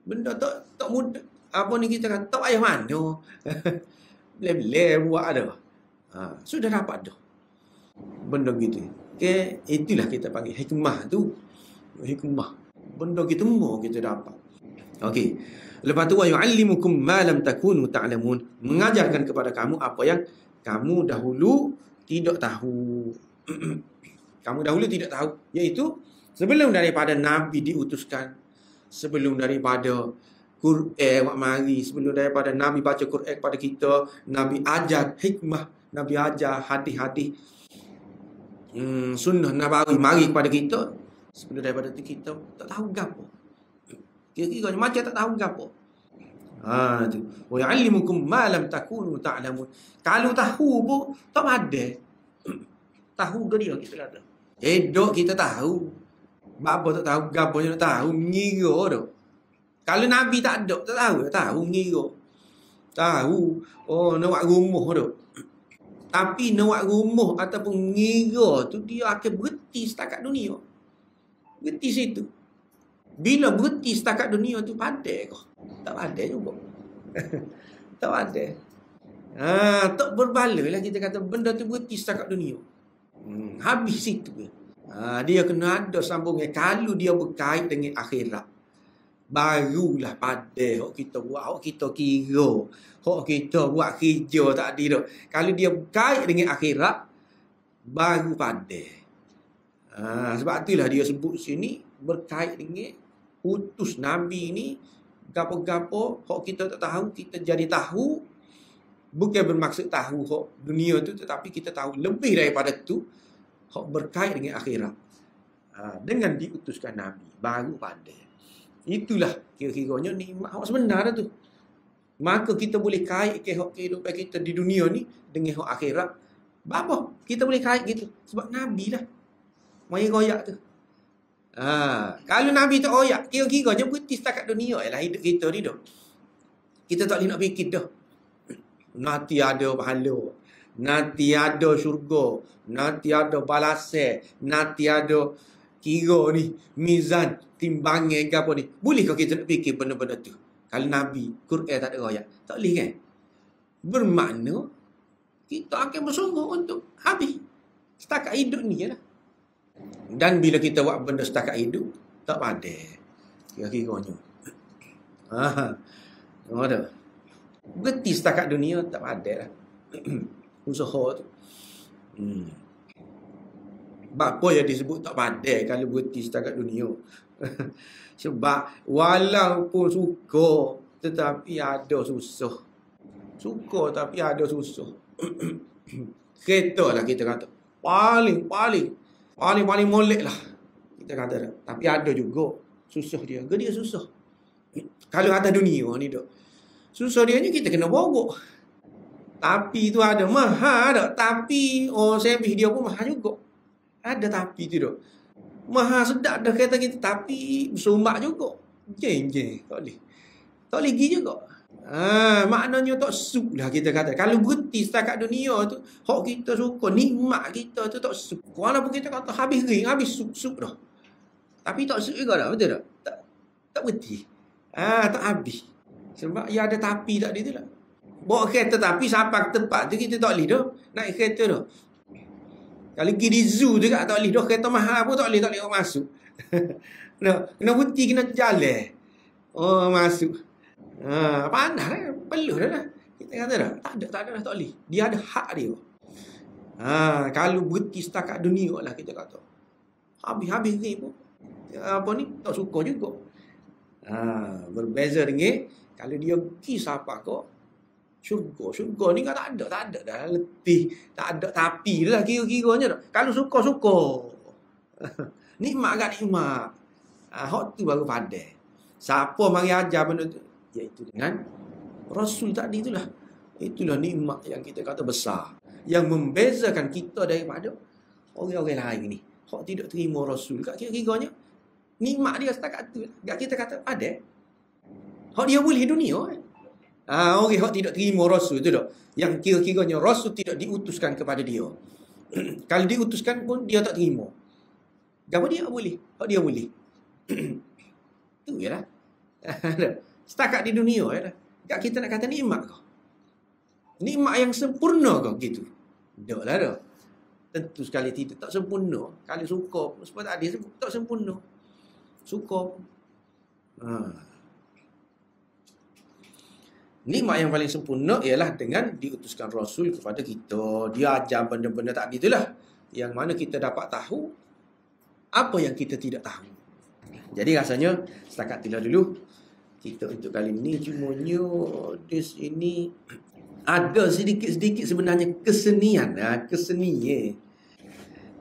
Benda tak mudah. Apa ni kita kata, tak payah mana. Boleh buat dah. Sudah dapat dah. Benda gitu. Okay? Itulah kita panggil hikmah tu. Hikmah. Benda kita mau kita dapat. Okey. Lepas tu wa yu'allimukum ma lam takunu ta'lamun. Mengajarkan kepada kamu apa yang kamu dahulu tidak tahu. Kamu dahulu tidak tahu. Iaitu sebelum daripada Nabi diutuskan. Sebelum daripada Quran mari. Sebelum daripada Nabi baca Quran kepada kita. Nabi ajar hikmah. Nabi ajar hadis-hadis sunnah Nabawi mari kepada kita. Sebelum daripada itu kita tak tahu gapo. Kira-kira macam tak tahu gapo. Tu. Wa ya'allimukum ma lam takunu ta'lamun. Kalau tahu pun tak ada. Tahu ke dia kita kata. Dok kita tahu. Apa tak tahu gapo je tak tahu, mengira dah. Kalau Nabi tak ada, tak tahu, mengira. Tahu, oh nak buat rumah tu. Tapi nak buat rumah ataupun ngira tu, dia akan berhenti setakat dunia. Berhenti situ. Bila berhenti setakat dunia tu, padai kau? Tak padai juga. Tak padai. Tak berbala lah kita kata benda tu berhenti setakat dunia. Habis situ. Dia kena ada sambungan. Kalau dia berkait dengan akhirat, barulah padai hok kita buat, hok kita kira, hok kita buat kerja tadi tu. Kalau dia berkait dengan akhirat, baru padai. Sebab itulah dia sebut sini berkait dengan utus Nabi ni. Gapo-gapo hok kita tak tahu, kita jadi tahu. Bukan bermaksud tahu hok dunia tu, tetapi kita tahu lebih daripada tu, hok berkait dengan akhirat. Dengan diutuskan Nabi, baru padai. Itulah kira-kiranya nikmat hak sebenar tu. Maka kita boleh kaitkan hak kehidupan kita di dunia ni dengan hak akhirat. Apa? Kita boleh kait gitu sebab Nabi lah mai royak tu. Kalau Nabi tak royak, kira-kiranya berhenti setakat dunia ialah hidup kita ni dah. Kita tak boleh nak fikir dah. Nanti ada pahala, nanti ada syurga, nanti ada balasan, nanti ada kira ni, mizan, timbangan ke apa ni. Bolehkah kita nak fikir benda-benda tu? Kalau Nabi, Quran tak ada royak. Tak boleh kan? Bermakna, kita akan bersungguh untuk habis. Setakat hidup ni je lah. Dan bila kita buat benda setakat hidup, tak padai. Kira-kiranya. Tengok tak? Berhenti setakat dunia, tak padai lah. Usaha tu. Apa yang disebut tak padai kalau berhenti setakat dunia? Sebab walaupun suka, tetapi ada susah. Suka tapi ada susah. Kereta lah kita kata. Paling molek lah. Kita kata dah. Tapi ada juga susah dia. Dia susah. Kalau atas dunia ni dah. Susah dia ni kita kena borok. Tapi tu ada. Mahal tak? Tapi servis dia pun mahal juga. Ada tapi tu dah. Mahal sedap dah kereta kita. Tapi bersumbak juga. Jeng. Tak boleh. Tak boleh pergi juga. Maknanya tak suk lah kita kata. Kalau berhenti setakat dunia tu, hak kita suka, nikmat kita tu tak suk. Walaupun kita kata habis ring, habis suk dah. Tapi tak suk juga dah, betul tak? Tak berhenti. Tak habis. Sebab ia ada tapi tak dia tu lah. Bawa kereta tapi sampai ke tempat tu kita tak boleh dah. Naik kereta dah. Kalau pergi di zoo tu tak boleh dah. Kereta mahal pun tak boleh masuk. Kena berhenti, kena jalan. Masuk. Panas lah. Peluh dah lah. Kita kata dah. Tak ada dah, tak boleh. Dia ada hak dia. Kalau berhenti setakat dunia lah kita kata. Habis ni pun. Apa ni? Tak suka juga. Berbeza dengan kalau dia pergi siapa kau syurga ni kan tak ada dah letih, tak ada tapi dah kira-kiranya dah. Kalau suka nikmat kat nikmat. Hak tu baru padai. Siapa mari ajar benda tu, iaitu dengan Rasul tadi itulah. Itulah nikmat yang kita kata besar, yang membezakan kita daripada orang-orang lain ni. Hak tidak terima Rasul kat kira-kiranya nikmat dia setakat tu. Kat kita kata padai. Hak dia boleh dunia. Orang hak tidak terima Rasul tu dah. Yang kira-kiranya Rasul tidak diutuskan kepada dia. Kalau diutuskan pun dia tak terima. Kenapa dia boleh? Hak dia boleh. Tu je lah. Setakat di dunia je lah. Kat kita nak kata nikmat kau. Nikmat yang sempurna kau gitu. Tak lah dah. Tentu sekali tidak tak sempurna. Kalau suka pun sebab tak ada tak sempurna. Suka pun. Nikmat yang paling sempurna ialah dengan diutuskan Rasul kepada kita. Dia ajar benda-benda tadi itulah. Yang mana kita dapat tahu apa yang kita tidak tahu. Jadi rasanya setakat itulah dulu kita untuk kali ini. Cumanya di sini ada sedikit-sedikit sebenarnya kesenian.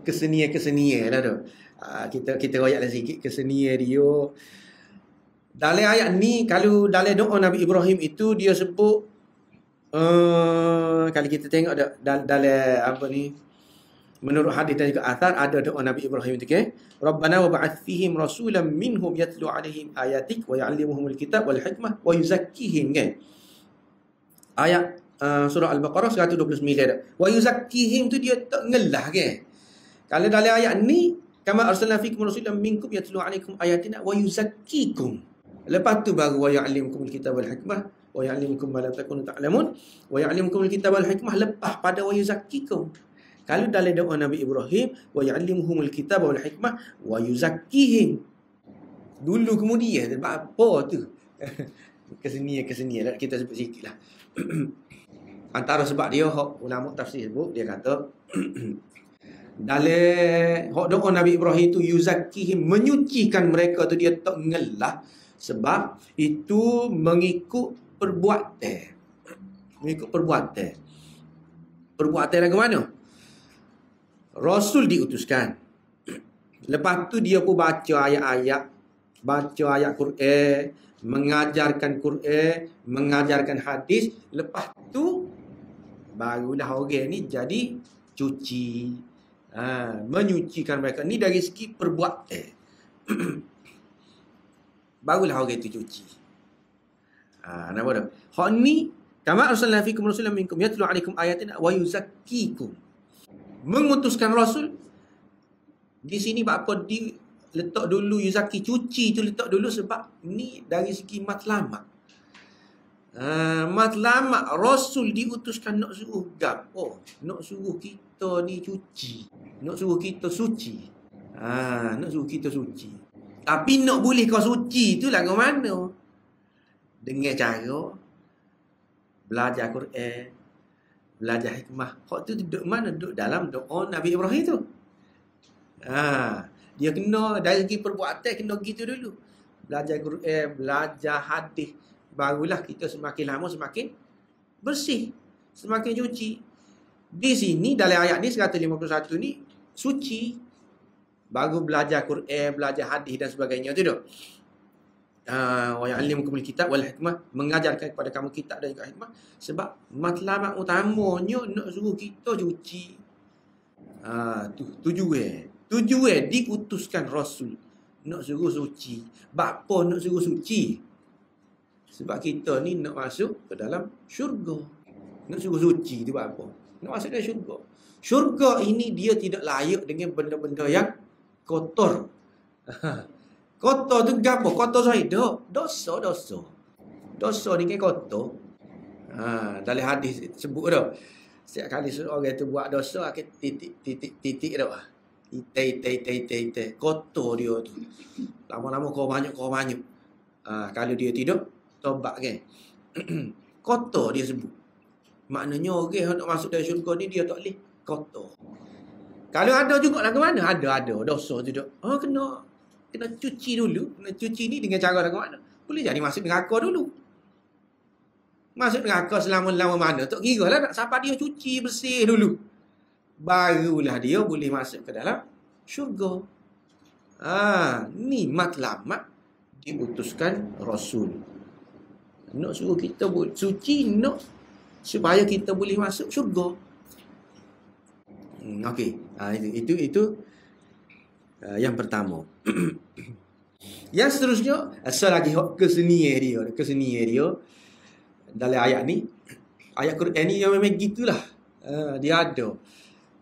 Kesenian lah tu. Kita royaklah sikit kesenian dia. Dalam ayat ni, kalau dalam doa Nabi Ibrahim itu dia sebut kalau kita tengok dalam apa ni, menurut hadis dan juga athar, ada doa Nabi Ibrahim itu kan, Rabbana wa ba'ath fihim rasulan minhum yatlu alaihim ayatik wa ya'allimuhumul kitab wal hikmah wa yuzakkihim kan. Ayat surah Al-Baqarah 129. Wa yuzakkihim tu dia tak ngelah ke. Kalau dalam ayat ni, kama arsalna fikum rasulan minkum yatlu alaikum ayatina wa yuzakkikum. Lepas tu baru wa ya'limukumul kitaba wal hikmah wa ya'limukum ma lam takunu ta'lamun wa ya'limukumul kitaba wal hikmah, lepas pada wa yuzakkikum. Kalau dalam doa Nabi Ibrahim, wa ya'limuhumul kitaba wal hikmah wa yuzakkihim. Dulu kemudian sebab apa tu? Kesenian kita sebut sikitlah. Antara sebab dia ulama tafsir sebut, dia kata dalam doa Nabi Ibrahim tu yuzakkihim, menyucikan mereka tu, dia tak ngelah, sebab itu mengikut perbuatan. Mengikut perbuatan. Perbuatan lagu mana? Rasul diutuskan. Lepas tu dia pun baca ayat-ayat, baca ayat Quran, mengajarkan Quran, mengajarkan hadis. Lepas tu barulah orang ni jadi cuci. Menyucikan mereka. Ni dari segi perbuatan. Barulah orang itu cuci. Nampak tak? Hak ni, kama arsalna fikum rasulan minkum yatlu alaikum ayatina wa yuzakkikum. Mengutuskan Rasul. Di sini apa letak dulu yuzaki, cuci tu letak dulu, sebab ni dari segi matlamat. Matlamat Rasul diutuskan nak suruh nak suruh kita ni cuci, nak suruh kita suci. Nak suruh kita suci. Tapi nak boleh kau suci tu lagu mana? Dengan cara belajar Quran, belajar hikmah. Hak tu duduk mana? Duduk dalam doa Nabi Ibrahim tu. Dia kena dari segi perbuatan, kena gitu dulu. Belajar Quran, belajar hadis. Barulah kita semakin lama semakin bersih, semakin cuci. Di sini dalam ayat ni 151 ni suci. Baru belajar Quran, belajar hadis dan sebagainya tu dah. Wa ya'allimukumul kitab wal hikmah, mengajarkan kepada kamu kitab dan juga hikmah, sebab matlamat utamanya nak suruh kita cuci. Tujuan diutuskan Rasul nak suruh suci. Bapa nak suruh suci? Sebab kita ni nak masuk ke dalam syurga. Nak suruh suci tu apa? Nak masuk dalam syurga. Syurga ini dia tidak layak dengan benda-benda yang kotor. Kotor tu apa? Kotor saya dosa. Dosa ni kan kotor. Dalam hadis sebut dah. Setiap kali orang tu buat dosa, akan titik dah. Itai. Kotor dia tu. Lama-lama kau banyak. Kalau dia tidak tobat kan. Kotor dia sebut. Maknanya orang nak masuk dalam syurga ni dia tak boleh kotor. Kalau ada juga lah ke mana? Ada dosa tu tak. Kena cuci dulu. Kena cuci ni dengan cara lagu mana? Boleh jadi masuk neraka dulu. Masuk neraka selama-lama mana? Tak kira lah nak sampai dia cuci bersih dulu. Barulah dia boleh masuk ke dalam syurga. Ni matlamat diutuskan Rasul. Nak suruh kita suci, nak supaya kita boleh masuk syurga. Okey. Itu yang pertama. Yang seterusnya, asal lagi kesenian dia dalam ayat ni. Ayat Quran ni yang memang gitulah. Dia ada.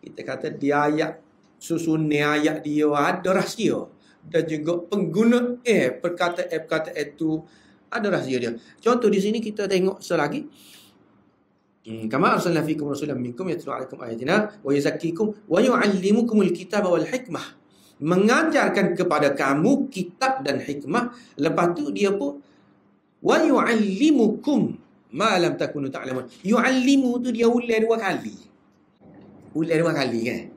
Kita kata dia ayat, susunan ayat dia ada rahsia. Dan juga pengguna perkataan itu ada rahsia dia. Contoh di sini kita tengok selagi. Kama arsalna fikum rasulan minkum yatlu alaikum ayatina wa yuzakkikum wa yu'allimukumul kitaba wal hikmah. Mengajarkan kepada kamu kitab dan hikmah. Lepas tu dia pun wa yu'allimukum ma lam takunu ta'lamun. Yu'allimu tu dia ulang dua kali. Kan?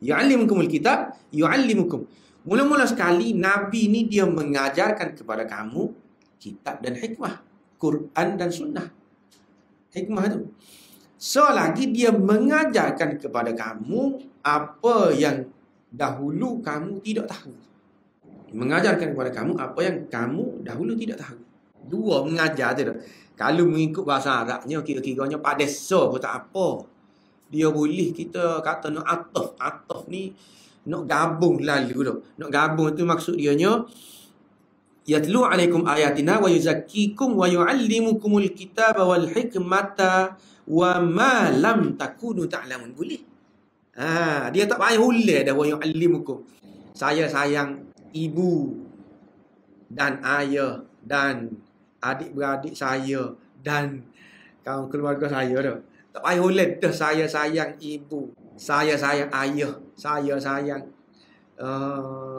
Yu'allimukumul kitab, yu'allimukum. Mula-mula sekali Nabi ni dia mengajarkan kepada kamu kitab dan hikmah, Quran dan sunnah. Hikmah tu. Selagi dia mengajarkan kepada kamu apa yang dahulu kamu tidak tahu. Mengajarkan kepada kamu apa yang kamu dahulu tidak tahu. Dua mengajar tu. Kalau mengikut bahasa Arabnya, kira-kiranya padesa pun tak apa. Dia boleh kita kata nak ataf. Ataf ni nak gabung lalu tu. Nak gabung tu maksud dianya yatlu alaikum ayatina wa yuzakkikum wa yuallimukumul kitaba wal hikmata wa ma lam takunu ta'lamun. Boleh. Dia tak payah ulang dah wa yuallimukum. Saya sayang ibu dan ayah dan adik-beradik saya dan kaum keluarga saya dah. Tak payah ulang dah saya sayang ibu, saya sayang ayah, saya sayang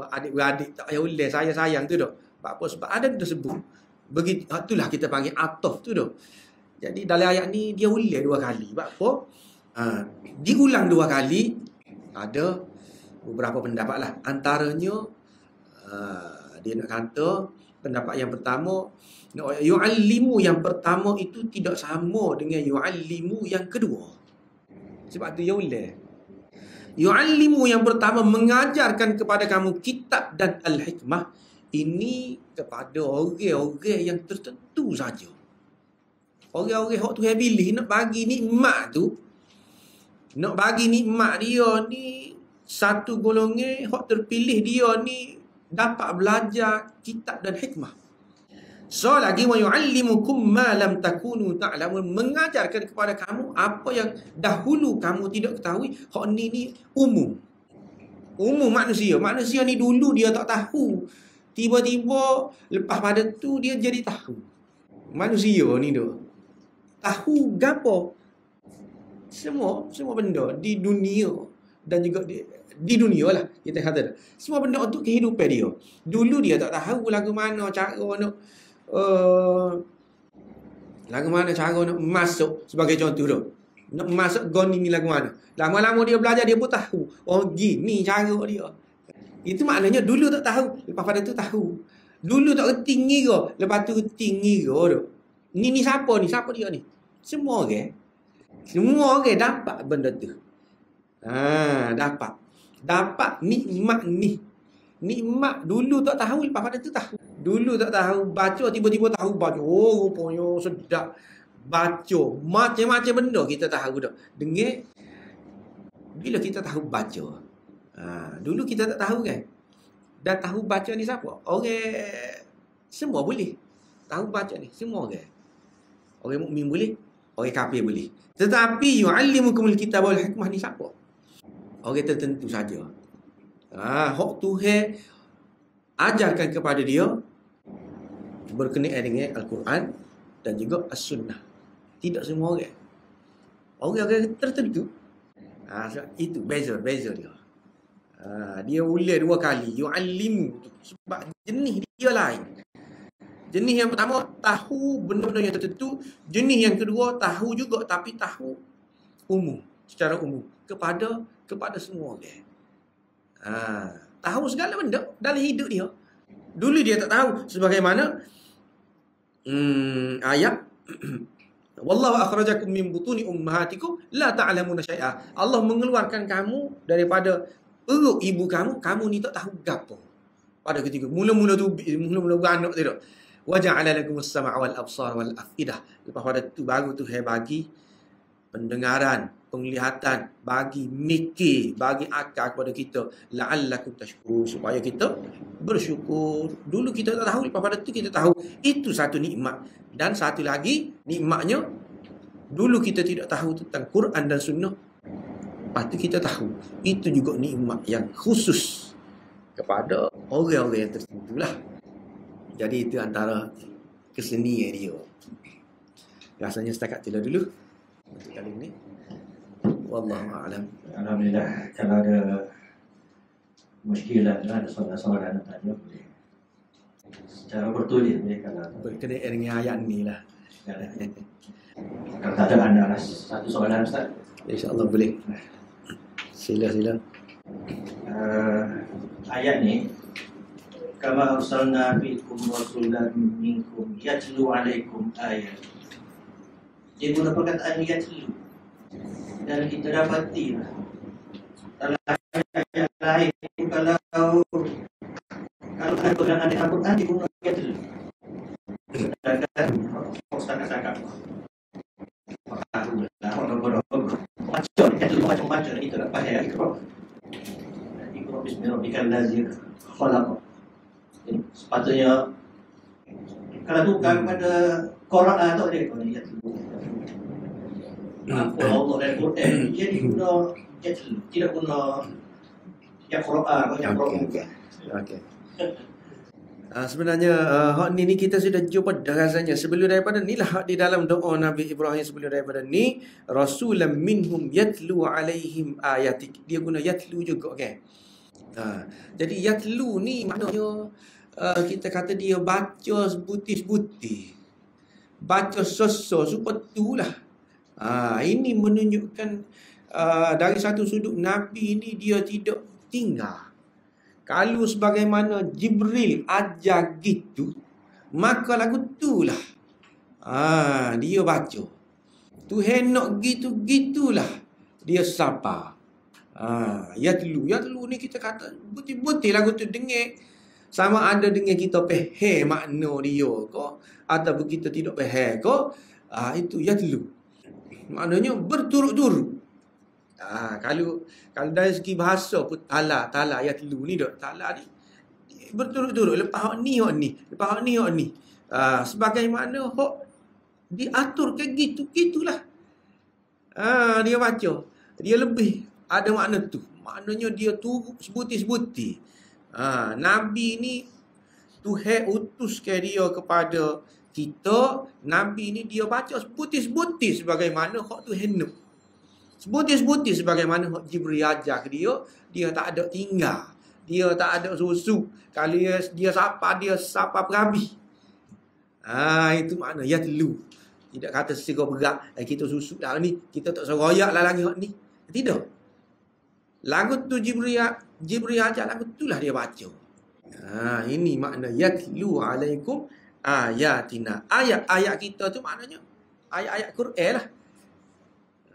adik-beradik. Tak payah ulang saya sayang tu dah. Apa? Sebab ada tersebut. Begitu, itulah kita panggil ataf tu dah. Jadi dalam ayat ni dia ulang 2 kali. Sebab apa? Diulang 2 kali. Ada beberapa pendapat lah. Antaranya dia nak kata pendapat yang pertama, yu'allimu yang pertama itu tidak sama dengan yu'allimu yang kedua. Sebab tu dia ulang. Yu'allimu yang pertama mengajarkan kepada kamu kitab dan al-hikmah. Ini kepada orang-orang yang tertentu saja. Orang-orang yang Tuhan pilih nak bagi nikmat tu, nak bagi nikmat dia ni, satu golongan yang terpilih dia ni dapat belajar kitab dan hikmah. So lagi wa yu'allimukum ma lam takunu ta'lamun, mengajarkan kepada kamu apa yang dahulu kamu tidak ketahui. Hak ni umum. Umum manusia. Manusia ni dulu dia tak tahu. Tiba-tiba lepas pada tu dia jadi tahu. Manusia ni tu tahu gapo? Semua benda di dunia dan juga di dunia lah kita kata. Semua benda untuk kehidupan dia. Dulu dia tak tahu lagu mana cara nak masuk, sebagai contoh tu. Nak masuk gon ni lagu mana. Lama-lama dia belajar dia pun tahu. Oh gini cara dia. Itu maknanya dulu tak tahu, lepas pada tu tahu. Dulu tak reti ngira, lepas tu reti ngira tu. Ni siapa ni? Siapa dia ni? Semua orang. Semua orang dapat benda tu. Dapat nikmat ni. Nikmat dulu tak tahu, lepas pada tu tahu. Dulu tak tahu baca, tiba-tiba tahu baca. Oh rupanya sedap. Baca macam-macam benda kita tahu dah. Dengar bila kita tahu baca. Dulu kita tak tahu kan. Dan tahu baca ni siapa? Orang semua boleh. Tahu baca ni semua orang. Orang mukmin boleh, orang kafir boleh. Tetapi yu'allimukumul kitaba wal hikmah ni siapa? Orang tertentu saja. Hak Tuhan ajarkan kepada dia berkenaan dengan Al-Quran dan juga As-Sunnah. Tidak semua orang. Orang-orang tertentu. Itu beza dia. Dia ulang 2 kali. Yu'allimu tu. Sebab jenis dia lain. Jenis yang pertama tahu benda-benda yang tertentu. Jenis yang kedua tahu juga, tapi tahu umum. Secara umum. Kepada semua orang. Tahu segala benda dalam hidup dia. Dulu dia tak tahu. Sebagaimana ayat wallahu akhrajakum min butuni ummahatikum la ta'lamuna syai'a. Allah mengeluarkan kamu daripada perut ibu kamu ni tak tahu gapo. Pada ketika mula-mula beranak tu dak. Wa ja'ala lakumus sam'a wal absar wal afidah. Lepas pada tu baru tu bagi pendengaran, penglihatan, bagi mikir, bagi akal kepada kita, la'allakum tashkurun, supaya kita bersyukur. Dulu kita tak tahu, lepas pada tu kita tahu. Itu satu nikmat. Dan satu lagi nikmatnya, dulu kita tidak tahu tentang Quran dan Sunnah, lepas tu kita tahu. Itu juga nikmat yang khusus kepada orang-orang yang tertentu lah. Jadi itu antara kesenian dia. Rasanya setakat itulah dulu untuk kali ini. Wallahu a'lam.
Alhamdulillah. Kalau ada muskilah, ada soalan-soalan nak tanya, boleh secara bertulis boleh. Kalau
berkenaan dengan ayat ni lah.
Kalau tak ada anda satu soalan, Ustaz,
InsyaAllah boleh. Sila.
Ayat ni, kama arsalna fiikum rasulan minkum yatlu alaikum ayat. Dia guna perkataan yatlu. Dan kita dapati dalam ayat lain, kalau ada dalam Al-Quran dia guna yatlu. Dan setakat-setakat macam-macam itu tak payah ikhraq. Ikhraq bismillahirrahmanirrahim. Khalaq. Sepatutnya Kalau bukan pada Quran tu dia kau ni yatlu. Apa Allah dan Quran jadi guna yatlu, tidak guna yang Quran yang Quran.
Okey. Sebenarnya hak ni kita sudah jumpa dah rasanya sebelum daripada ni lah hak di dalam doa Nabi Ibrahim sebelum daripada ni rasulam minhum yatlu alaihim ayatik. Dia guna yatlu juga kan. Jadi yatlu ni maknanya kita kata dia baca sebutir-sebutir. Baca sosok seperti lah. Ini menunjukkan dari satu sudut Nabi ni dia tidak tinggal. Kalau sebagaimana Jibril ajar gitu, maka lagu tu lah dia baca. Tuhan nak gitu-gitulah dia sapa. Yatlu ni kita kata butir-butir lagu tu dengar. Sama ada dengan kita faham makna dia ke ataupun kita tidak faham ke, itu yatlu. Maknanya berturut-turut. Kalau dari segi bahasa pun tala yatlu ni dak. Tala ni berturut-turut lepas hak ni. Lepas hak ni. Sebagaimana hak diatur ke gitulah. Dia baca. Dia lebih ada makna tu. Maknanya dia turut sebutir-sebutir. Nabi ni Tuhan utuskan dia kepada kita. Nabi ni dia baca sebutir-sebutir sebagaimana hak Tuhan nak. Sebutir-sebutir sebagaimana hak Jibril ajar ke dia tak ada tinggal. Dia tak ada susu. Kalau dia sapa perabi. Itu makna yatlu. Tidak kata secara berat kita susu lah ni, kita tak seroyak lah lagi hak ni. Tidak. Lagu tu Jibril ajar lagu tu lah dia baca. Ini makna yatlu alaikum ayatina. Ayat-ayat kita tu maknanya ayat-ayat Quran lah.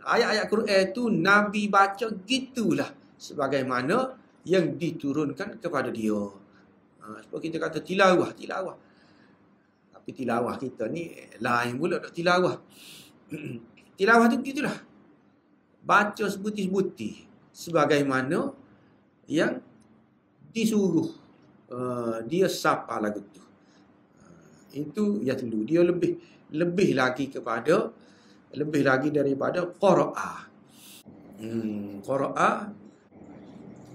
Ayat-ayat Quran tu Nabi baca gitulah sebagaimana yang diturunkan kepada dia. Sebab kita kata tilawah. Tapi tilawah kita ni lain pula tak tilawah. Tilawah tu gitulah. Baca sebutir-sebutir sebagaimana yang disuruh. Dia sapa lagu tu. Itu yatlu. Dia lebih lagi daripada qiraah.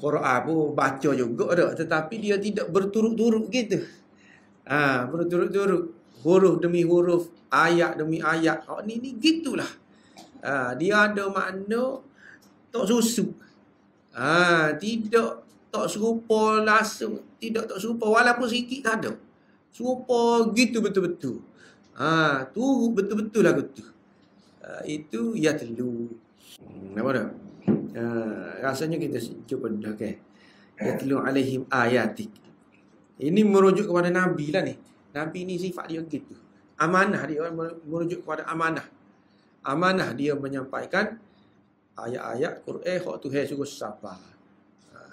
Qiraah pun baca juga dah, tetapi dia tidak berturut-turut gitu. Berturut-turut, huruf demi huruf, ayat demi ayat. Ni gitulah. Dia ada makna tak susu. Tidak tak serupa langsung, tidak tak serupa walaupun sikit tak ada. Serupa gitu betul-betul. Turut betul-betul lagu tu. Itu yatlu. Nampak tak? Rasanya kita cuba dah kan. Yatlu alaihim ayatik. Ini merujuk kepada Nabi lah ni. Nabi ni sifat dia gitu. Amanah dia merujuk kepada amanah. Amanah dia menyampaikan ayat-ayat Quran hak Tuhan suruh siapa.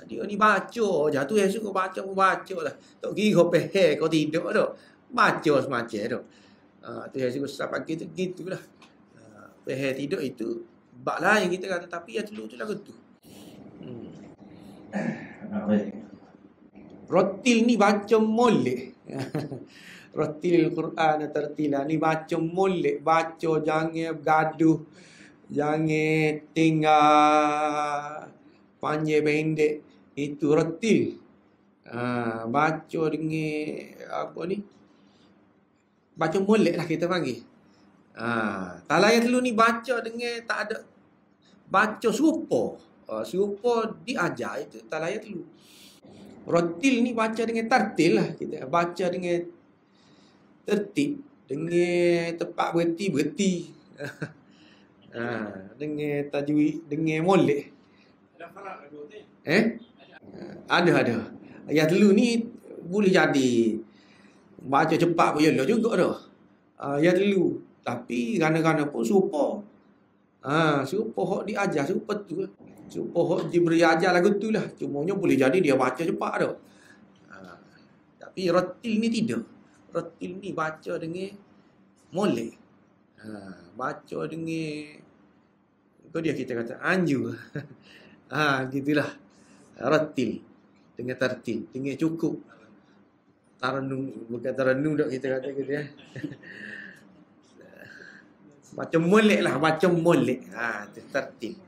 Dia ni baca je. Tuhan suruh baca lah. Tak kira faham kau tidak dah. Baca semacam dah. Tuhan suruh siapa gitulah. Faham tidak itu bab lain kita kata, tapi yang tu lagu tu. Rotil ni baca molek. Rotil Quran tertila ni baca molek, baca jangan gaduh, jangan tinggal panjang pendek. Itu rotil. Baca dengan apa ni? Baca molek lah kita panggil. Talayat dulu ni baca dengan tak ada baca serupa. Serupa diajar itu talayat dulu. Rotil ni baca dengan tartil lah kita. Baca dengan tertib, dengan tepat berhenti. Dengan tajwid, dengan molek. Ada faraq lagu ni? Ada. Yang dulu ni boleh jadi baca cepat pun yalah juga dah. Yang dulu tapi kadang-kadang pun serupa. Serupa hak diajar serupa tu lah. Serupa hak Jibril ajar lagu tu lah. Cumanya boleh jadi dia baca cepat dah. Tapi rotil ni tidak. Rotil ni baca dengan molek. Baca dengan itu dia kita kata anju. Gitulah. Rotil dengan tertil, dengan cukup. Taranung, bukan taranung dok kita kata gitu ya. Macam molek lah, macam molek. Tu tertib.